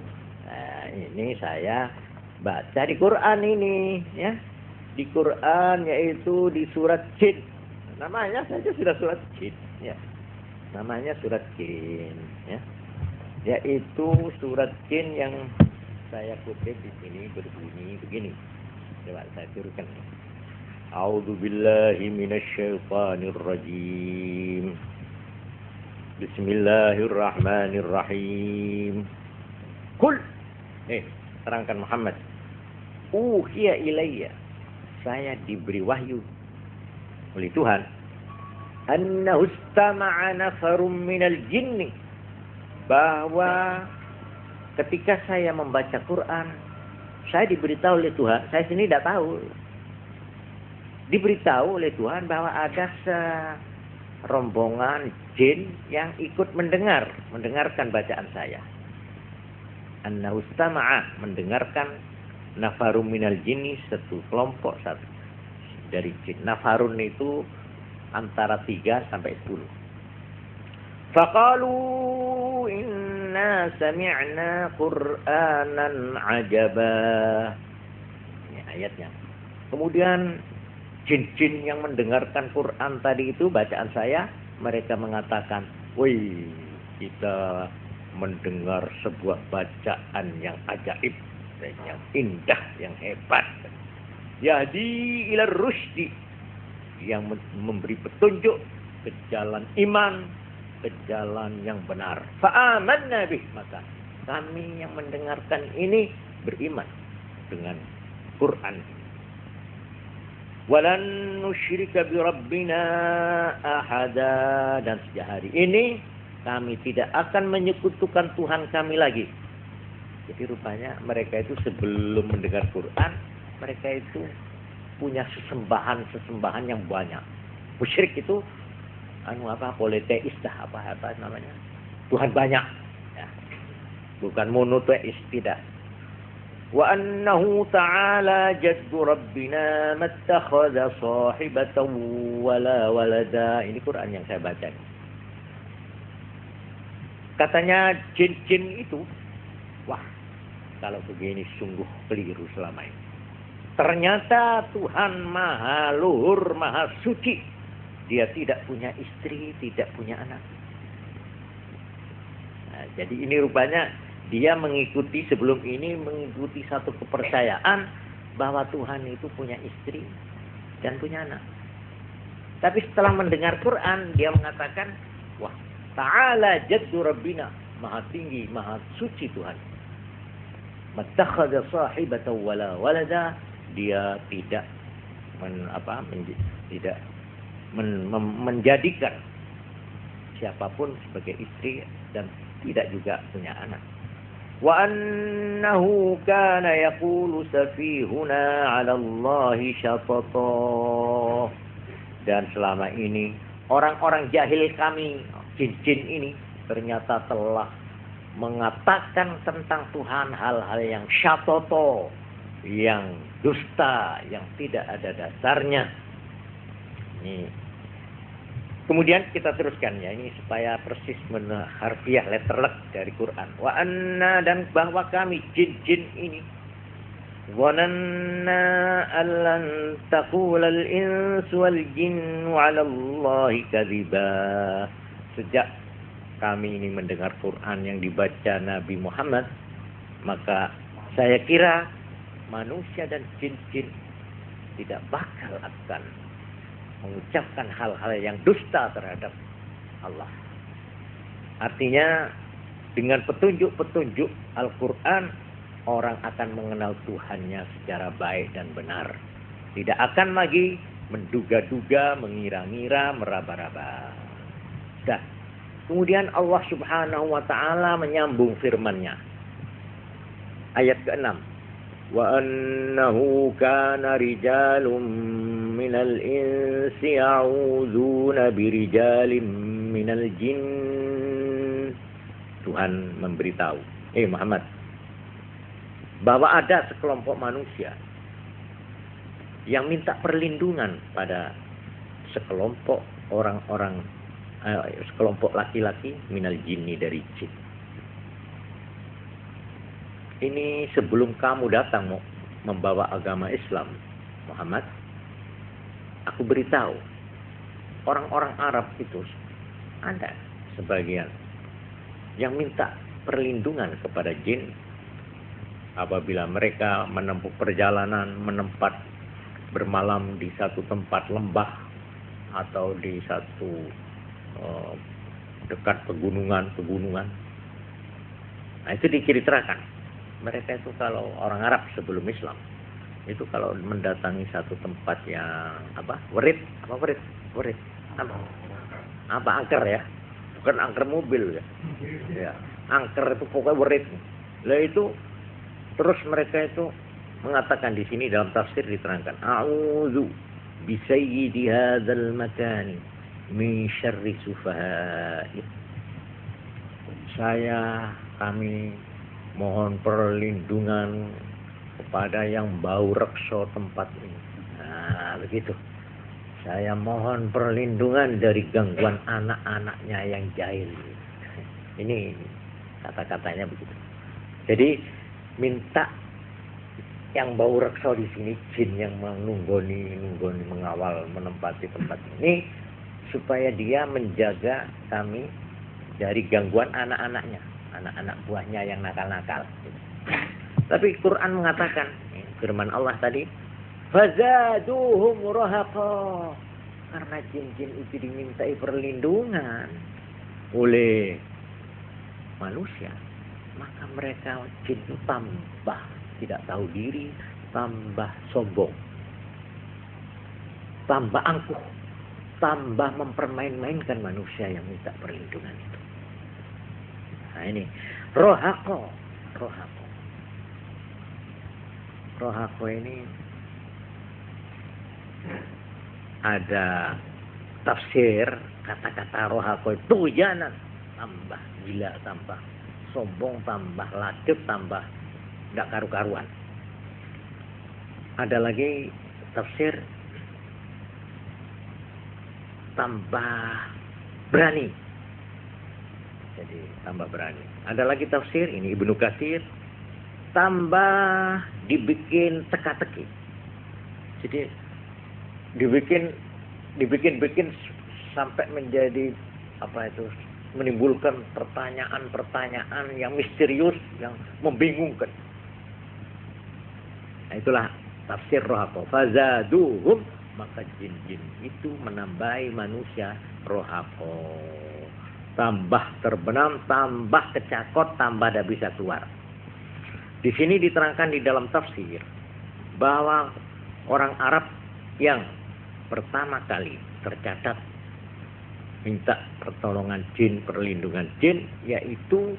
Ini saya baca di Quran ini, ya. Di Quran, yaitu di surat Jin. Namanya saja sudah surat Jin, ya. Namanya surat Jin, ya. Yaitu surat Jin yang saya kutip di sini berbunyi begini. Coba saya turunkan. A'udzu billahi minasyaitonir rajim. Bismillahirrahmanirrahim. Qul, terangkan Muhammad. Uhiya ilayya, saya diberi wahyu oleh Tuhan. Annahu istama'a nafarum minal jinni, bahwa ketika saya membaca Quran, saya diberitahu oleh Tuhan. Saya sendiri tidak tahu. Diberitahu oleh Tuhan bahwa ada rombongan jin yang ikut mendengarkan bacaan saya. Annahu istama'a, mendengarkan, nafarum minal jinni, satu kelompok satu dari jin. Nafarun itu antara 3 sampai 10. Faqalu inna sami'na Qur'anan ajaba. Ini ayatnya. Kemudian jin-jin yang mendengarkan Quran tadi itu, bacaan saya, mereka mengatakan, wih, kita mendengar sebuah bacaan yang ajaib, yang indah, yang hebat. Yahdi ila rusdi, yang memberi petunjuk ke jalan iman, ke jalan yang benar. Fa'amanna bih, maka kami yang mendengarkan ini beriman dengan Quran. Walan nusyrika bi rabbina ahada, dan sejak hari ini kami tidak akan menyekutukan Tuhan kami lagi. Jadi rupanya mereka itu sebelum mendengar Quran, mereka itu punya sesembahan yang banyak. Musyrik itu politeis dah, apa namanya? Tuhan banyak. Ya. Bukan monoteis, tidak. Wa annahu ta'ala jaddu rabbina mattakhadha sahibatan wala walada. Ini Quran yang saya baca. Katanya jin-jin itu kalau begini sungguh keliru selama ini. Ternyata Tuhan maha luhur, maha suci. Dia tidak punya istri, tidak punya anak. Nah, jadi ini rupanya dia mengikuti sebelum ini mengikuti satu kepercayaan bahwa Tuhan itu punya istri dan punya anak. Tapi setelah mendengar Quran, dia mengatakan, wah, ta'ala jaddu rabbina, maha tinggi, maha suci Tuhan. Mattakhadha sahibatan wala walada, dia tidak menjadikan siapapun sebagai istri dan tidak juga punya anak. Wa annahu kana yaqulu safihuna 'ala Allahi syatata. Dan selama ini orang-orang jahil kami, jin-jin ini ternyata telah mengatakan tentang Tuhan hal-hal yang syatoto, yang dusta, yang tidak ada dasarnya. Ini. Kemudian kita teruskan ya, ini supaya persis harfiah letterlek dari Quran. Wa anna, dan bahwa kami jin-jin ini wananna allan taqula al-insu wal jinnu 'ala Allahi kadhiba. Sejak kami ini mendengar Quran yang dibaca Nabi Muhammad, maka saya kira manusia dan jin-jin tidak bakal akan mengucapkan hal-hal yang dusta terhadap Allah. Artinya dengan petunjuk-petunjuk Al-Quran, orang akan mengenal Tuhannya secara baik dan benar. Tidak akan lagi menduga-duga, mengira-ngira, meraba-raba. Dan kemudian Allah Subhanahu wa ta'ala menyambung firman-Nya. Ayat ke-6. Wa annahu kana rijalun minal insi ya'udzuna birijalin minal jin. Tuhan memberitahu, Muhammad, bahwa ada sekelompok manusia yang minta perlindungan pada sekelompok orang-orang, sekelompok laki-laki minal jinni, dari jin. Ini sebelum kamu datang membawa agama Islam, Muhammad, aku beritahu, orang-orang Arab itu ada sebagian yang minta perlindungan kepada jin apabila mereka menempuh perjalanan, bermalam di satu tempat lembah atau di satu dekat pegunungan. Nah, itu diceritakan. Mereka itu kalau orang Arab sebelum Islam, itu kalau mendatangi satu tempat yang werit, angker ya, bukan angker mobil ya, angker itu pokoknya werit. Lah itu terus mereka itu mengatakan, di sini dalam tafsir diterangkan, a'udzu bi sayyidi hadzal makan min syarri sufaha'i. Kami mohon perlindungan kepada yang bau rekso tempat ini. Nah, begitu. Saya mohon perlindungan dari gangguan anak-anaknya yang jahil. Ini kata-katanya begitu. Jadi minta yang bau rekso di sini, jin yang menunggoni, mengawal, menempati tempat ini, supaya dia menjaga kami dari gangguan anak-anaknya, anak-anak buahnya yang nakal-nakal. Tapi Quran mengatakan, firman Allah tadi, fazaduhum rahaqa, karena jin-jin itu dimintai perlindungan oleh manusia, maka mereka jin itu tambah tidak tahu diri, tambah sombong, tambah angkuh, tambah mempermain-mainkan manusia yang minta perlindungan itu. Nah ini rohako ini ada tafsir kata-kata rohako itu tujanan, tambah gila, tambah sombong, tambah lacut, tambah tidak karu-karuan. Ada lagi tafsir tambah berani, jadi tambah berani. Ada lagi tafsir, ini Ibnu Katsir, tambah dibikin teka-teki. Jadi dibikin sampai menjadi apa itu, menimbulkan pertanyaan-pertanyaan yang misterius, yang membingungkan. Nah, itulah tafsir rohaqo. Fazaduhum, maka jin-jin itu menambahi manusia rohaqo. Tambah terbenam, tambah kecakot, tambah tidak bisa keluar. Di sini diterangkan di dalam tafsir bahwa orang Arab yang pertama kali tercatat minta pertolongan jin, perlindungan jin, yaitu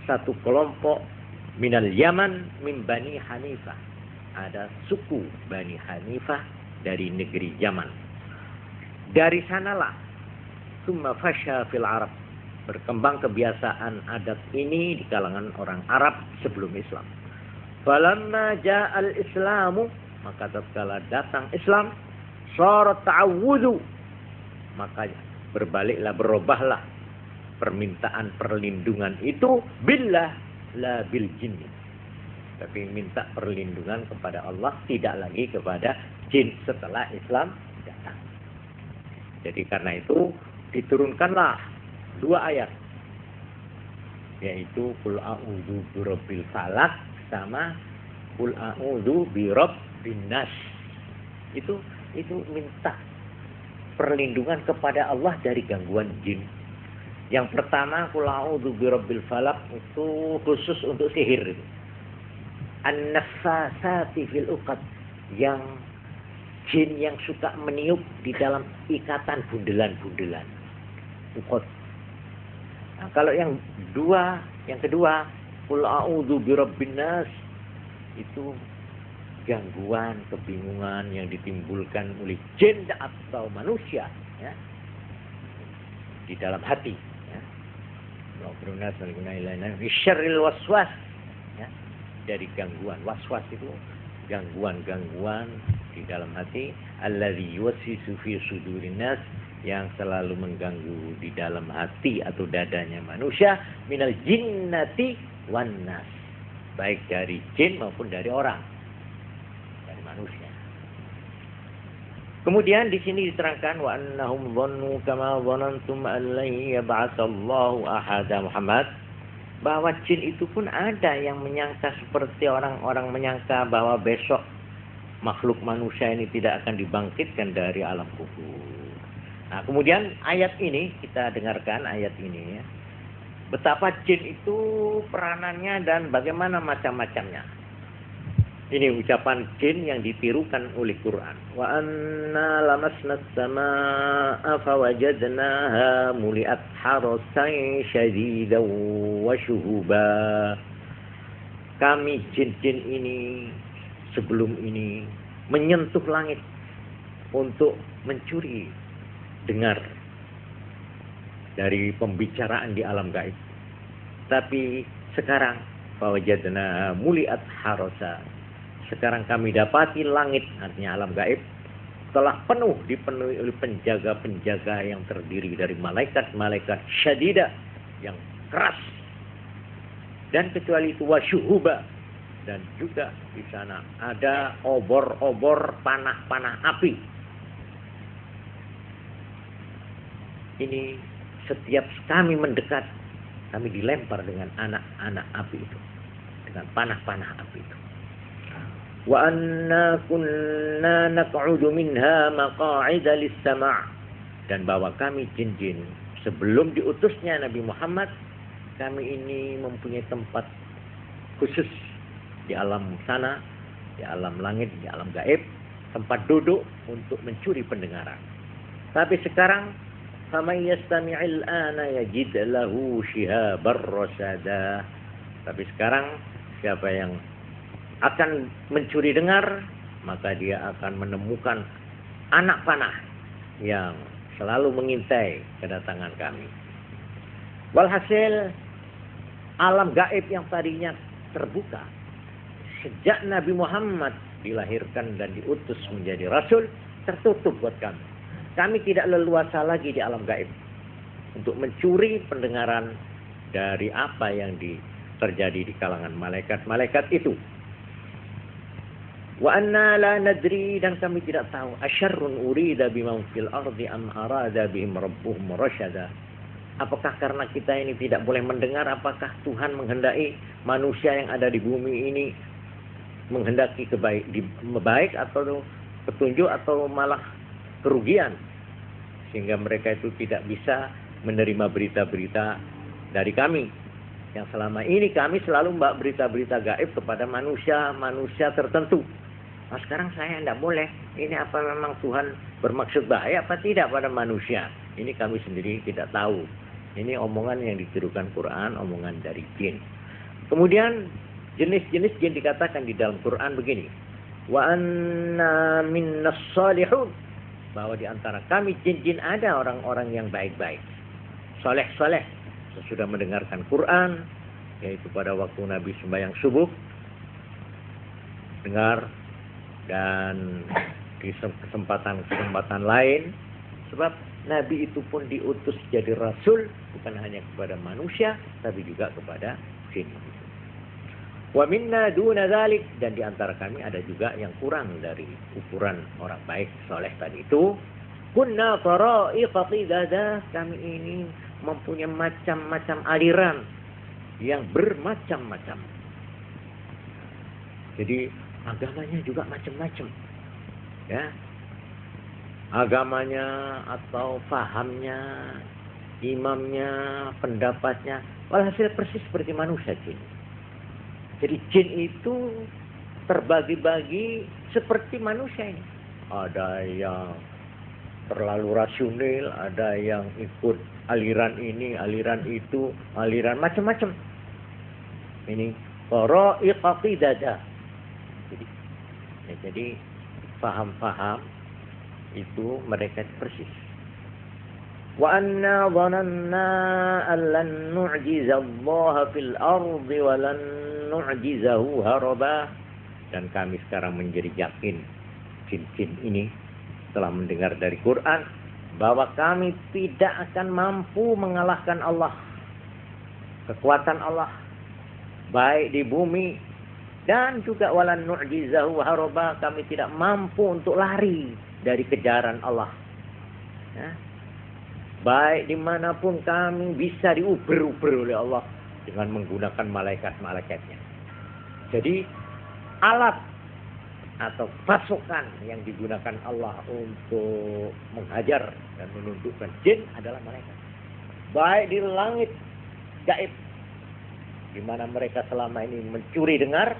satu kelompok minal Yaman min Bani Hanifah. Ada suku Bani Hanifah dari negeri Yaman. Dari sanalah summa fasha fil Arab, berkembang kebiasaan adat ini di kalangan orang Arab sebelum Islam. Falamma ja'al Islamu, maka tatkala datang Islam, syarat ta'awudhu, maka berbaliklah, berubahlah permintaan perlindungan itu billah la bil jin. Tapi minta perlindungan kepada Allah, tidak lagi kepada jin setelah Islam datang. Jadi karena itu diturunkanlah 2 ayat, yaitu qul a'udzu birabbil falaq sama qul a'udzu birabbin nas. Itu minta perlindungan kepada Allah dari gangguan jin. Yang pertama qul a'udzu birabbil falaq itu khusus untuk sihir. An-naffasati fil uqad, yang jin yang suka meniup di dalam ikatan bundelan-bundelan. Uqad. Nah, kalau yang kedua, qul a'udzu birabbin nas, itu gangguan, kebingungan yang ditimbulkan oleh jin atau manusia, ya, di dalam hati, ya. Syarril waswas, ya, dari gangguan. Waswas itu gangguan-gangguan di dalam hati. Allazi yuwaswisu fi sudurin nas, yang selalu mengganggu di dalam hati atau dadanya manusia, minal jinnati wan nas, baik dari jin maupun dari orang, dari manusia. Kemudian di sini diterangkan wa annahum dhannu kama dhanantum an la yab'atsallahu ahada Muhammad, bahwa jin itu pun ada yang menyangka seperti orang-orang menyangka bahwa besok makhluk manusia ini tidak akan dibangkitkan dari alam kubur. Nah, kemudian ayat ini, kita dengarkan ayat ini, ya. Betapa jin itu peranannya dan bagaimana macam-macamnya. Ini ucapan jin yang ditirukan oleh Quran. Wa anna lamasna as-samaa'a fawajadnaha muli'at harasan syadidan wa syuhuba. Kami jin-jin ini sebelum ini menyentuh langit untuk mencuri dengar dari pembicaraan di alam gaib. Tapi sekarang fawajadna muliat harasa, sekarang kami dapati langit, artinya alam gaib, telah dipenuhi oleh penjaga-penjaga yang terdiri dari malaikat-malaikat syadida, yang keras. Dan kecuali itu wasyuhuba, dan juga di sana ada obor-obor panah-panah api. Ini setiap kami mendekat, kami dilempar dengan anak-anak api itu, dengan panah-panah api itu. Wa anna kunna naq'udu minha maq'ida lis-sama', dan bahwa kami jin-jin sebelum diutusnya Nabi Muhammad, kami ini mempunyai tempat khusus di alam sana, di alam langit, di alam gaib, tempat duduk untuk mencuri pendengaran. Tapi sekarang faman yastami'il ana yajid lahu shihabar rasada. Tapi sekarang siapa yang akan mencuri dengar, maka dia akan menemukan anak panah yang selalu mengintai kedatangan kami. Walhasil alam gaib yang tadinya terbuka sejak Nabi Muhammad dilahirkan dan diutus menjadi rasul, tertutup buat kami. Kami tidak leluasa lagi di alam gaib untuk mencuri pendengaran dari apa yang terjadi di kalangan malaikat-malaikat itu. Wa anna la nadri, dan kami tidak tahu, asyarrun urida biman fil ardi am arada bihim rabbuhum rasyada. Apakah karena kita ini tidak boleh mendengar, apakah Tuhan menghendaki manusia yang ada di bumi ini menghendaki baik atau petunjuk atau malah kerugian, sehingga mereka itu tidak bisa menerima berita-berita dari kami, yang selama ini kami selalu membawa berita-berita gaib kepada manusia tertentu. Nah, sekarang saya tidak boleh. Ini apa memang Tuhan bermaksud bahaya apa tidak pada manusia? Ini kami sendiri tidak tahu. Ini omongan yang ditirukan Quran, omongan dari jin. Kemudian jenis-jenis jin dikatakan di dalam Quran begini. Wa anna minnas salihun, bahwa di antara kami jin-jin ada orang-orang yang baik-baik, soleh-soleh, sesudah mendengarkan Quran, yaitu pada waktu Nabi sembahyang subuh, dengar, dan di kesempatan lain, sebab Nabi itu pun diutus jadi rasul bukan hanya kepada manusia tapi juga kepada jin. Wa minna duna dzalik, dan di antara kami ada juga yang kurang dari ukuran orang baik soleh tadi itu. Kunna tara'iqa qidada, kami ini mempunyai macam-macam aliran yang bermacam-macam. Jadi agamanya juga macam-macam. Ya. Agamanya atau fahamnya, imamnya, pendapatnya, walhasil persis seperti manusia jin. Jadi jin itu terbagi-bagi seperti manusia ini. Ada yang terlalu rasional, ada yang ikut aliran ini, aliran itu, aliran macam-macam. Ini tara'iqa qidada. Jadi paham-paham itu mereka persis. Wa anna dhananna an lan nu'jizallaha fil ardi wa lan nu'jizahu haraba, dan kami sekarang menjadi yakin, jin-jin ini setelah mendengar dari Quran, bahwa kami tidak akan mampu mengalahkan Allah, kekuatan Allah baik di bumi dan juga walan nu'jizahu haraba, kami tidak mampu untuk lari dari kejaran Allah. Ya. Baik dimanapun kami bisa diuber-uber oleh Allah dengan menggunakan malaikat-malaikatnya. Jadi alat atau pasukan yang digunakan Allah untuk menghajar dan menundukkan jin adalah malaikat. Baik di langit gaib, di mana mereka selama ini mencuri dengar,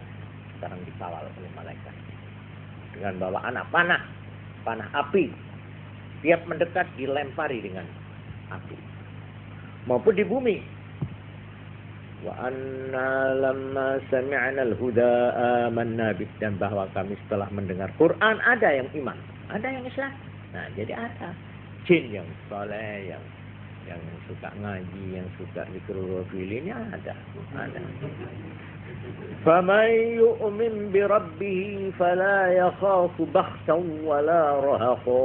sekarang dikawal oleh malaikat dengan bawa anak panah api, tiap mendekat dilempari dengan api. Maupun di bumi, wa anna lamma sami'na al-huda amanna bih, dan bahwa kami setelah mendengar Quran ada yang iman, ada yang Islam. Nah, jadi ada jin yang saleh, yang suka ngaji, yang suka zikrul ini ada. Faman yu'min bi rabbih fala yakhafu bakhsan wala rahaqa.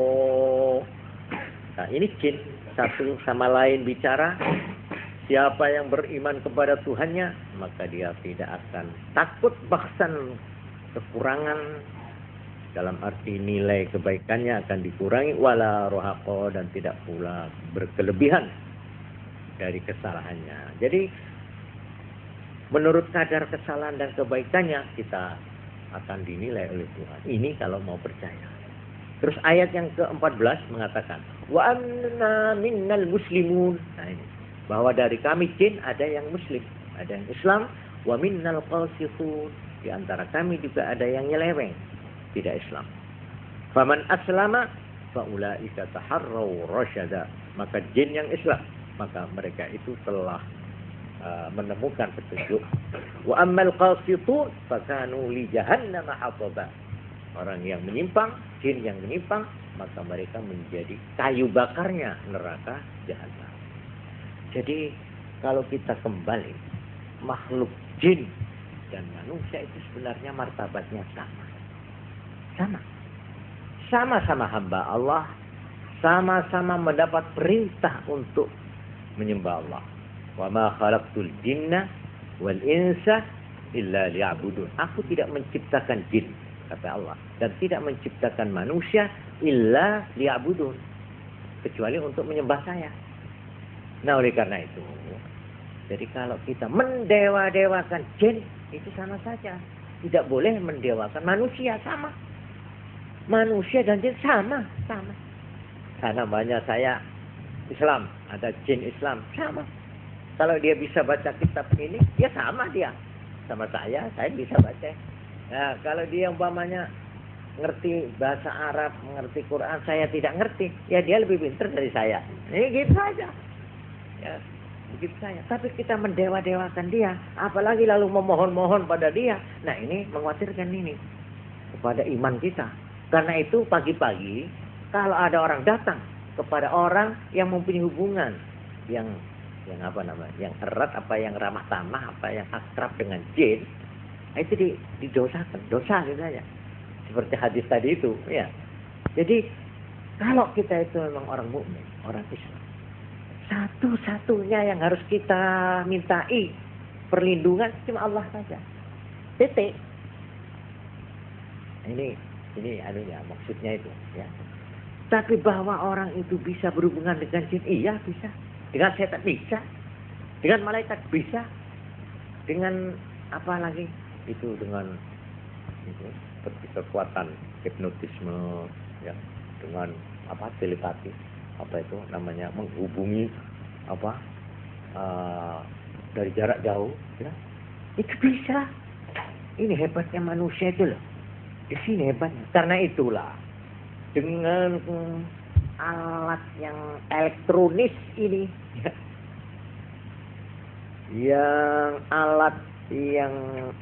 Nah, ini jin satu sama lain bicara. Siapa yang beriman kepada Tuhannya, maka dia tidak akan takut bakhsan, kekurangan, dalam arti nilai kebaikannya akan dikurangi, wala rahaqa, dan tidak pula berkelebihan dari kesalahannya. Jadi menurut kadar kesalahan dan kebaikannya kita akan dinilai oleh Tuhan. Ini kalau mau percaya. Terus ayat yang ke-14 mengatakan, wa anna minnal muslimun. Nah, ini bahwa dari kami jin ada yang muslim, ada yang Islam, wa minnal qasitun, di antara kami juga ada yang nyeleweng, tidak Islam. Faman aslama fa ulaika taharraw rasyada, maka jin yang Islam, maka mereka itu telah menemukan petunjuk. Wa ammal qasitun fakanu li jahannam hataba, orang yang menyimpang, jin yang menyimpang, maka mereka menjadi kayu bakarnya neraka jahanam. Jadi kalau kita kembali, makhluk jin dan manusia itu sebenarnya martabatnya sama. Sama-sama hamba Allah, sama-sama mendapat perintah untuk menyembah Allah. Wa ma khalaqtul jinna wal insa illa liya'budun. Aku tidak menciptakan jin, kata Allah, dan tidak menciptakan manusia illa liya'budun, kecuali untuk menyembah saya. Nah, oleh karena itu, jadi kalau kita mendewa-dewakan jin, itu sama saja. Tidak boleh mendewakan manusia, sama. Manusia dan jin sama. Karena banyak saya Islam, ada jin Islam, sama. Kalau dia bisa baca kitab ini, dia sama dia. Sama saya bisa baca. Nah, kalau dia umpamanya ngerti bahasa Arab, mengerti Quran, saya tidak ngerti, ya dia lebih pintar dari saya. Ini gitu saja. Ya, begitu saja. Tapi kita mendewa-dewakan dia, apalagi lalu memohon-mohon pada dia. Nah, ini mengkhawatirkan ini kepada iman kita. Karena itu pagi-pagi kalau ada orang datang kepada orang yang mempunyai hubungan yang yang erat, apa yang ramah tamah, apa yang akrab dengan jin, itu didosakan, dosa gitu saja. Seperti hadis tadi itu, ya. Jadi kalau kita itu memang orang mukmin, orang Islam, satu-satunya yang harus kita mintai perlindungan cuma Allah saja. Titik. Ini anunya, maksudnya itu, ya. Tapi bahwa orang itu bisa berhubungan dengan jin, iya bisa. Dengan setan bisa. Dengan malaikat bisa. Dengan apa lagi? Itu dengan itu seperti kekuatan hipnotisme, ya, dengan apa telepati, apa itu namanya, menghubungi apa dari jarak jauh, ya. Itu bisa. Ini hebatnya manusia itu loh. Di sini hebatnya. Karena itulah dengan alat yang elektronis ini, ya, yang alat yang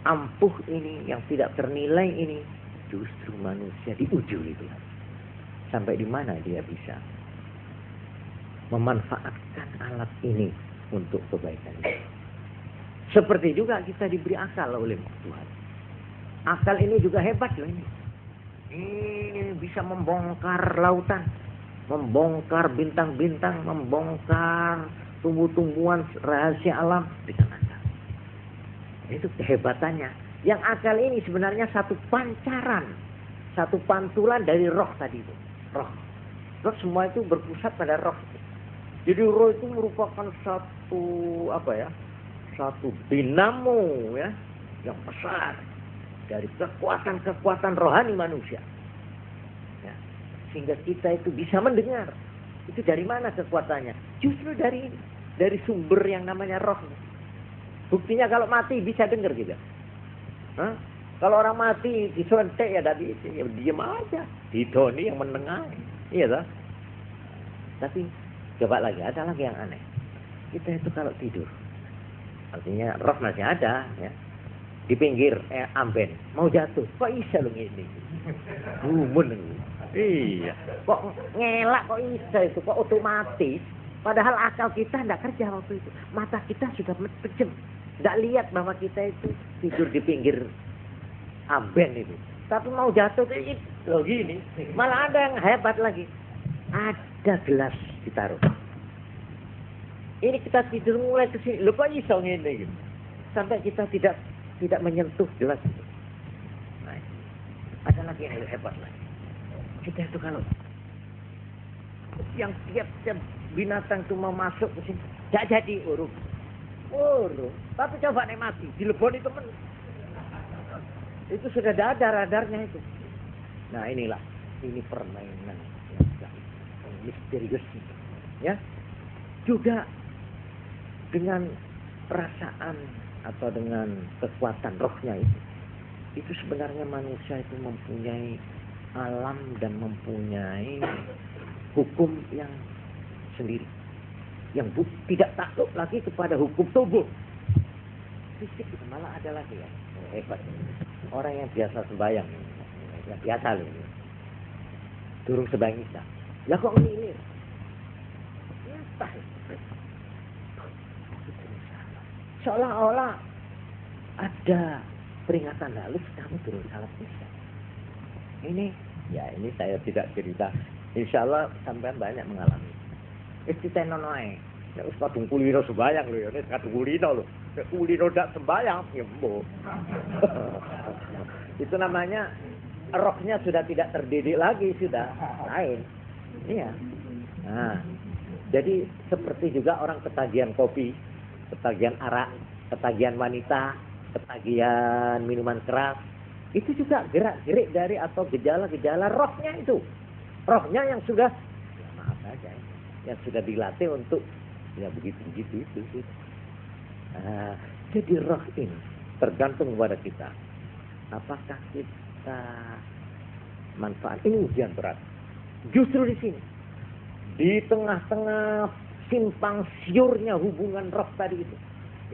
ampuh ini, yang tidak ternilai ini, justru manusia diuji itu. Sampai di mana dia bisa memanfaatkan alat ini untuk kebaikan. Seperti juga kita diberi akal oleh Tuhan. Akal ini juga hebat loh ini. Ini bisa membongkar lautan, membongkar bintang-bintang, membongkar tumbuh-tumbuhan rahasia alam dengan akal. Itu kehebatannya. Yang akal ini sebenarnya satu pancaran, satu pantulan dari roh tadi itu. Roh semua itu berpusat pada roh. Jadi roh itu merupakan satu satu dinamo, ya, yang besar dari kekuatan rohani manusia. Ya, sehingga kita itu bisa mendengar. Itu dari mana kekuatannya? Justru dari sumber yang namanya roh. Buktinya kalau mati bisa dengar gitu. Hah? Kalau orang mati disuntik ya tadi ya diam aja. Didoni yang mendengar. Iya toh? Tapi coba lagi, ada lagi yang aneh. Kita itu kalau tidur, artinya roh masih ada, ya. Di pinggir amben mau jatuh, kok bisa lu ngene? Iya, kok ngelak, kok bisa itu, kok otomatis. Padahal akal kita tidak kerja waktu itu, mata kita sudah pejam, tidak lihat bahwa kita itu tidur di pinggir amben itu. Tapi mau jatuh itu loh gini, malah ada yang hebat lagi, ada gelas ditaruh. Ini kita tidur mulai ke sini, lupa iso ngene gitu. Sampai kita tidak menyentuh gelas itu. Nah, ada lagi yang hebat lagi. Kita itu kalau yang tiap binatang itu mau masuk ke sini, tidak jadi urung. Tapi coba nih mati, dileboni teman. Itu sudah ada radarnya itu. Nah inilah, ini permainan yang misterius, ya. Juga dengan perasaan atau dengan kekuatan rohnya itu sebenarnya manusia itu mempunyai alam dan mempunyai hukum yang sendiri, yang tidak takluk lagi kepada hukum tubuh fisik. Itu malah ada lagi ya, hebat orang yang biasa sembahyang, yang biasa loh, durung sembahyang isya, lah kok ngilir, entah. Seolah-olah ada peringatan halus kamu turun salat isya. Ini saya tidak cerita. Insya Allah sampean banyak mengalami. Istri nonoe, nek wis kadung kulino sembayang lho ya, nek kadung kulino lho. Uli roda sembahyang, nyembuh. Itu namanya rohnya sudah tidak terdidik lagi, sudah lain. Iya. Nah, jadi seperti juga orang ketagihan kopi, ketagihan arak, ketagihan wanita, ketagihan minuman keras, itu juga gerak-gerik dari atau gejala-gejala rohnya itu. Rohnya yang sudah, ya maaf saja, yang sudah dilatih untuk ya begitu itu. Nah, jadi roh ini tergantung kepada kita. Apakah kita manfaat? Ini ujian berat. Justru di sini, di tengah-tengah simpang siurnya hubungan roh tadi itu.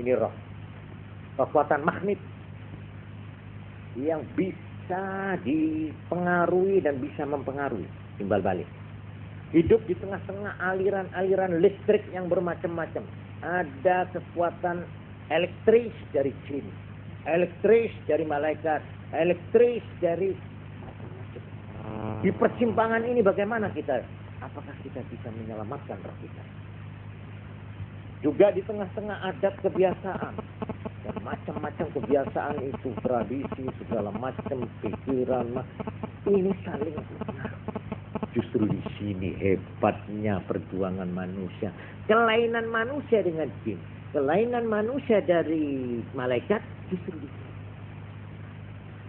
Ini roh, kekuatan magnet yang bisa dipengaruhi dan bisa mempengaruhi, timbal balik. Hidup di tengah-tengah aliran-aliran listrik yang bermacam-macam. Ada kekuatan elektris dari jin, elektris dari malaikat, elektris dari macam-macam. Di persimpangan ini bagaimana kita? Apakah kita bisa menyelamatkan roh kita? Juga di tengah-tengah adat kebiasaan. Dan macam-macam kebiasaan itu, tradisi, segala macam pikiran. Ini saling berpengaruh. Justru di sini hebatnya perjuangan manusia. Kelainan manusia dengan jin, kelainan manusia dari malaikat justru di sini.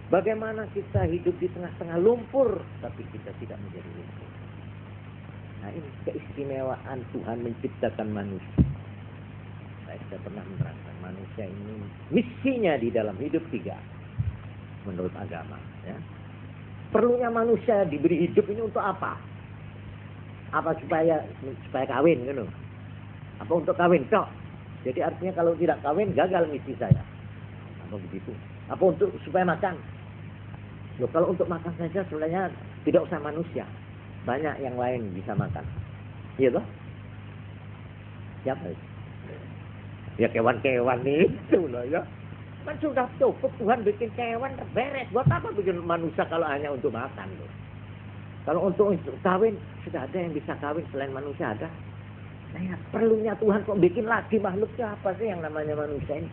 Bagaimana kita hidup di tengah-tengah lumpur, tapi kita tidak menjadi lumpur. Nah, ini keistimewaan Tuhan menciptakan manusia. Saya sudah pernah menerangkan manusia ini misinya di dalam hidup 3 menurut agama. Ya. Perlunya manusia diberi hidup ini untuk apa? Apa supaya kawin, gitu? Apa untuk kawin? Cok. Jadi artinya kalau tidak kawin gagal misi saya. Apa begitu? Apa untuk supaya makan? Loh, kalau untuk makan saja sebenarnya tidak usah manusia. Banyak yang lain bisa makan. Iya toh? Siapa? Ya kewan-kewan itu loh ya. Kan sudah cukup Tuhan bikin kewan beres. Buat apa bikin manusia kalau hanya untuk makan loh? Kalau untuk kawin sudah ada yang bisa kawin selain manusia ada. Nah, ya, perlunya Tuhan kok bikin lagi makhluknya apa sih yang namanya manusia ini?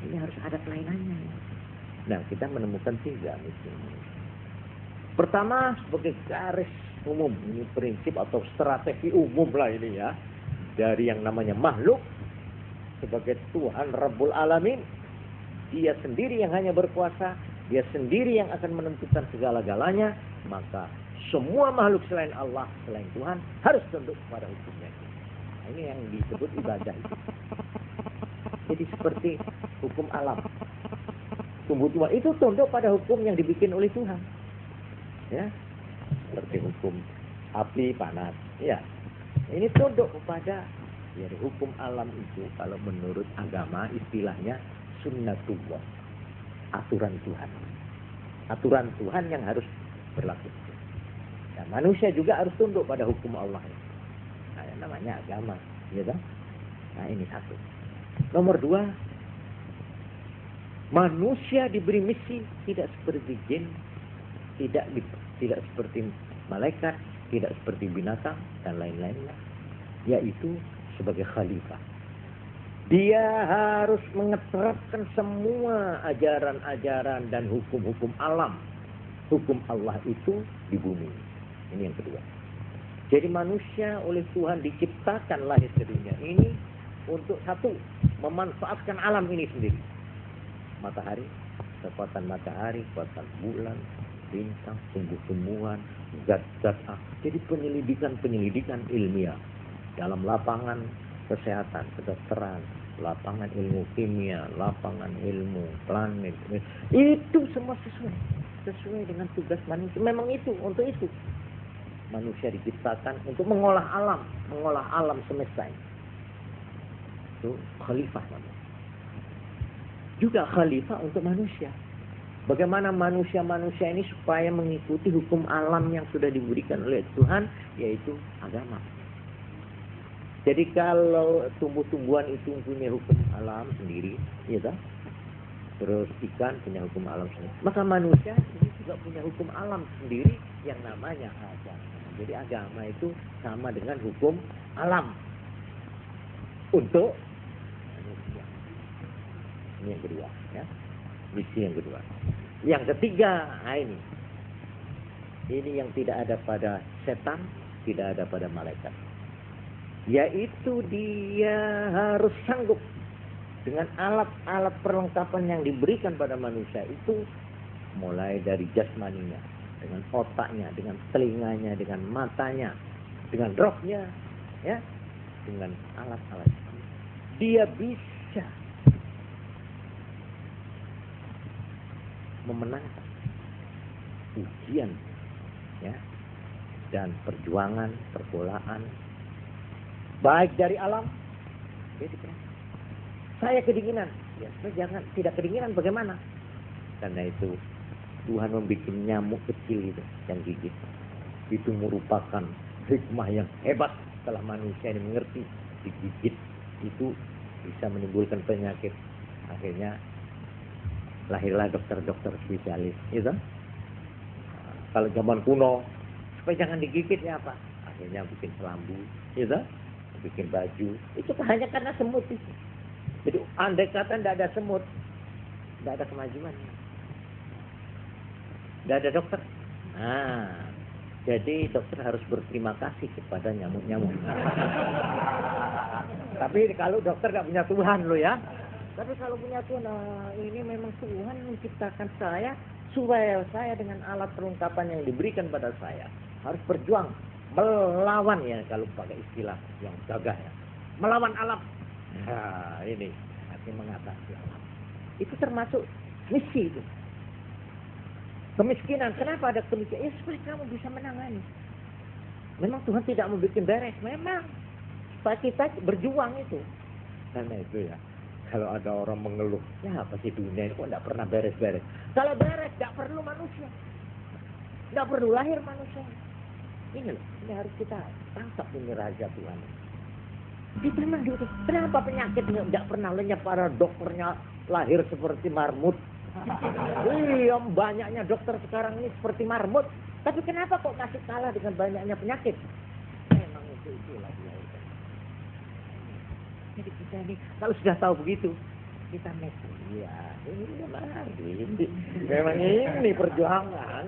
Ini harus ada kelainannya. Nah, kita menemukan 3 misi. Pertama, sebagai garis umum, ini prinsip atau strategi umum lah ini ya, dari yang namanya makhluk sebagai Tuhan Rabbul Alamin. Dia sendiri yang hanya berkuasa, dia sendiri yang akan menentukan segala-galanya, maka semua makhluk selain Allah, selain Tuhan harus tunduk pada hukumnya. Nah, ini yang disebut ibadah. Jadi seperti hukum alam, tumbuh-tumbuhan itu tunduk pada hukum yang dibikin oleh Tuhan. Ya, seperti hukum api panas. Ya, ini tunduk kepada jadi hukum alam itu. Kalau menurut agama istilahnya sunnatullah, aturan Tuhan. Aturan Tuhan yang harus berlaku. Dan manusia juga harus tunduk pada hukum Allah. Nah, yang namanya agama, ya kan? Nah, ini 1. Nomor 2, manusia diberi misi tidak seperti jin, tidak seperti malaikat, tidak seperti binatang dan lain-lainnya, yaitu sebagai khalifah. Dia harus mengeterapkan semua ajaran-ajaran dan hukum-hukum alam, hukum Allah itu di bumi. Ini yang kedua. Jadi manusia oleh Tuhan diciptakan lahir ke dunia ini untuk 1, memanfaatkan alam ini sendiri. Matahari, kekuatan matahari, kekuatan bulan, bintang, tumbuh-tumbuhan, zat-zat. Jadi penyelidikan ilmiah dalam lapangan kesehatan, kedokteran, lapangan ilmu kimia, lapangan ilmu planet, itu semua sesuai dengan tugas manusia. Memang itu untuk itu manusia diciptakan untuk mengolah alam semesta ini. Itu khalifah namanya. Juga khalifah untuk manusia. Bagaimana manusia ini supaya mengikuti hukum alam yang sudah diberikan oleh Tuhan, yaitu agama. Jadi kalau tumbuh-tumbuhan itu punya hukum alam sendiri, ya kan? Terus ikan punya hukum alam sendiri. Maka manusia ini juga punya hukum alam sendiri yang namanya agama. Jadi agama itu sama dengan hukum alam untuk manusia. Ini yang kedua, ya. Misi yang kedua. Yang ketiga, nah ini yang tidak ada pada setan, tidak ada pada malaikat. Yaitu dia harus sanggup dengan alat-alat perlengkapan yang diberikan pada manusia itu, mulai dari jasmaninya, dengan otaknya, dengan telinganya, dengan matanya, dengan rohnya, ya, dengan alat-alat. Dia bisa memenangkan ujian, ya, dan perjuangan, pergolaan, baik dari alam. Saya kedinginan, ya, jangan tidak kedinginan bagaimana? Karena itu Tuhan membuat nyamuk kecil itu yang gigit. Itu merupakan hikmah yang hebat setelah manusia ini mengerti digigit itu bisa menimbulkan penyakit. Akhirnya lahirlah dokter-dokter spesialis, gitu. Kalau zaman kuno supaya jangan digigit ya apa? Akhirnya bikin selambu, gitu. Bikin baju. Itu hanya karena semut itu. Jadi andai kata tidak ada semut, tidak ada kemajuan. Tidak ada dokter. Nah, jadi dokter harus berterima kasih kepada nyamuk-nyamuk. Tapi kalau dokter nggak punya Tuhan loh ya. Tapi kalau punya Tuhan, nah, ini memang Tuhan menciptakan saya supaya saya dengan alat perlengkapan yang diberikan pada saya harus berjuang melawan, ya kalau pakai istilah yang gagah ya, melawan alam. Nah, ini artinya mengatasi alam. Itu termasuk misi itu. Kemiskinan, kenapa ada kemiskinan? Ya supaya kamu bisa menangani. Memang Tuhan tidak membuat beres, memang supaya kita berjuang itu. Karena itu ya, kalau ada orang mengeluh, ya apa sih dunia ini kok tidak pernah beres-beres. Kalau beres, tidak perlu manusia, tidak perlu lahir manusia. Ini loh, ini harus kita tangkap ini raja Tuhan. Kita memang gitu. Kenapa penyakit tidak pernah lenyap? Para dokternya lahir seperti marmut. Iya, banyaknya dokter sekarang ini seperti marmut. Tapi kenapa kok masih kalah dengan banyaknya penyakit? Memang itulah dilahirkan. Jadi kita ini kalau sudah tahu begitu, kita ya ini memang ini perjuangan.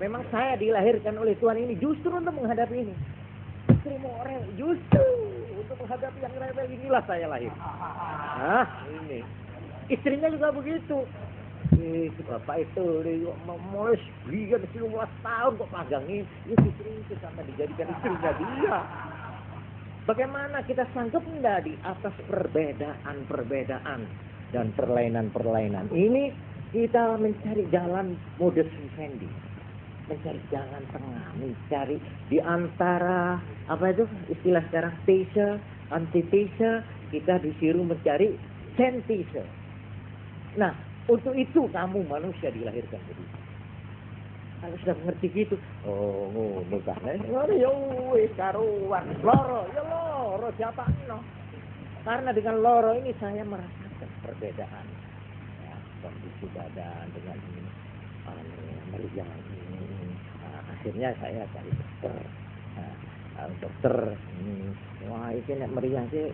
Memang saya dilahirkan oleh Tuhan ini justru untuk menghadapi ini. Istri mau justru untuk menghadapi yang rebel, inilah saya lahir. Nah, ini istrinya juga begitu. Bapak itu mulai 19 tahun kok pagangin. Ini istri itu sampai dijadikan istrinya dia. Bagaimana kita sanggup enggak di atas perbedaan dan perlainan-perlainan ini, kita mencari jalan modus vivendi, mencari jalan tengah, mencari di antara apa itu istilah sekarang, these, antithese, kita disuruh mencari synthese. Nah, untuk itu kamu manusia dilahirkan begitu. Kalau sudah mengerti gitu, oh ngono kan. Ya wis karuan, loro, ya loro siapa no. Karena dengan loro ini saya merasakan perbedaan. Ya, kondisi badan dengan ini, meriang ini. Nah, akhirnya saya cari dokter. Nah, dokter ini, wah ini meriang sih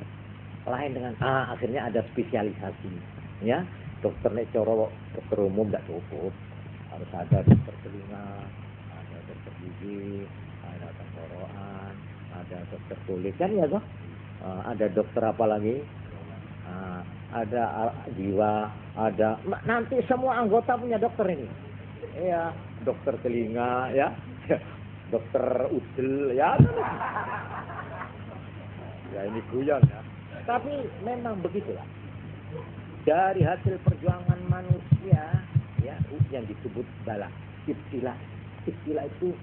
lain dengan akhirnya ada spesialisasi, ya. Dokternya coro dokter umum tidak cukup, harus ada dokter telinga, ada dokter gigi, ada tenggorokan, ada dokter kulit kan ya toh, ada dokter apa lagi, ada jiwa, ada nanti semua anggota punya dokter ini, ya dokter telinga ya, dokter udel ya, ya ini guyon ya, tapi memang begitulah. Dari hasil perjuangan manusia, ya, yang disebut bala, ibtilah. Ibtilah itu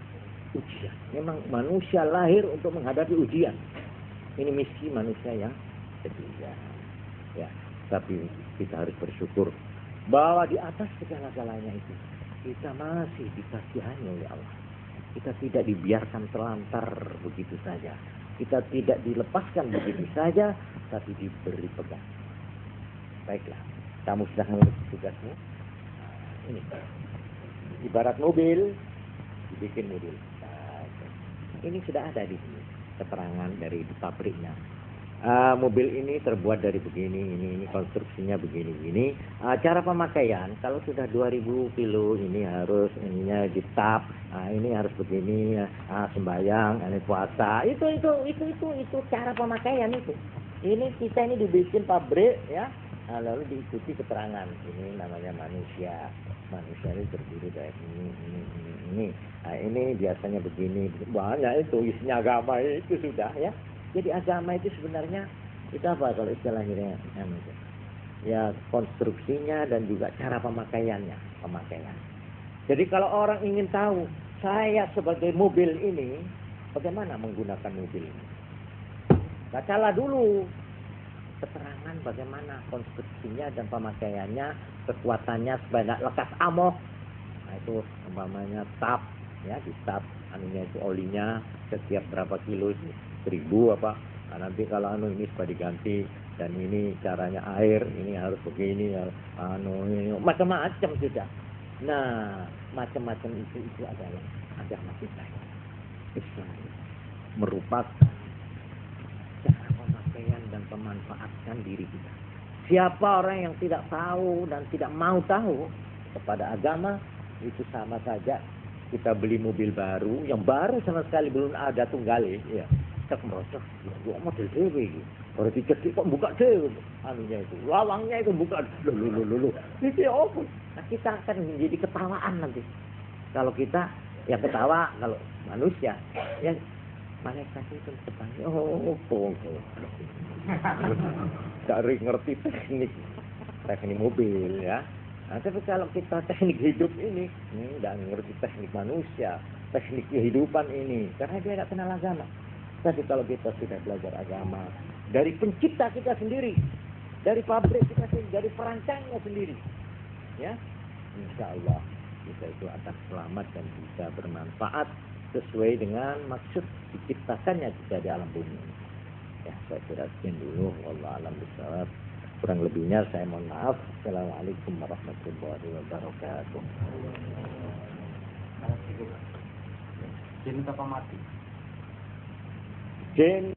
ujian. Memang manusia lahir untuk menghadapi ujian. Ini misi manusia yang ketiga. Ya, tapi kita harus bersyukur bahwa di atas segala-galanya itu kita masih dikasihani oleh Allah. Kita tidak dibiarkan terlantar begitu saja. Kita tidak dilepaskan begitu saja, tapi diberi pegang. Baiklah, kamu sudah mengerti tugasmu. Ini ibarat mobil, dibikin mobil. Ini sudah ada di sini keterangan dari pabriknya. mobil ini terbuat dari begini, ini konstruksinya begini. Cara pemakaian kalau sudah 2000 kilo ini harus ininya ditap, ini harus begini, sembayang, ini puasa. Itu cara pemakaian itu. Ini kita ini dibikin pabrik ya, lalu diikuti keterangan. Ini namanya manusia. Manusia ini terdiri dari ini. Ini biasanya begini, banyak itu isinya agama itu sudah ya. Jadi agama itu sebenarnya itu apa kalau istilahnya ya konstruksinya dan juga cara pemakaiannya. Jadi kalau orang ingin tahu saya sebagai mobil ini bagaimana menggunakan mobil ini, bacalah dulu keterangan bagaimana konstruksinya dan pemakaiannya, kekuatannya supaya tidak lekas amok. Nah, itu umpamanya tap ya, di tap anunya itu olinya setiap berapa kilo itu 1000 apa. Nah, nanti kalau ini supaya diganti dan ini caranya air ini harus begini ya, ini macam-macam sudah. Nah, macam-macam itu adalah agama kita. Islam merupakan cara pemakaian dan pemanfaatan diri kita. Siapa orang yang tidak tahu dan tidak mau tahu kepada agama, itu sama saja kita beli mobil baru, yang baru sama sekali belum ada tunggale, ya. Kita merosot, gua model dewe gitu. Baru dicek kok buka dewe, anunya itu, lawangnya itu buka, lulu. Ini apa? Nah, kita akan menjadi ketawaan nanti. Kalau kita yang ketawa, kalau manusia, yang malaikat itu ketanya, dari ngerti teknik mobil ya. Nah, tapi kalau kita teknik hidup ini nggak ngerti teknik manusia, teknik kehidupan ini, karena dia nggak kenal agama. Tapi kalau kita sudah belajar agama dari pencipta kita sendiri, dari pabrik kita sendiri, dari perancangnya sendiri, ya, insya Allah kita itu akan selamat dan bisa bermanfaat sesuai dengan maksud diciptakannya kita di alam bumi. Ya, saya kira sekian dulu. Wallahu a'lam bishawab. Kurang lebihnya saya mohon maaf. Assalamualaikum warahmatullahi wabarakatuh. Jin apa mati? Jin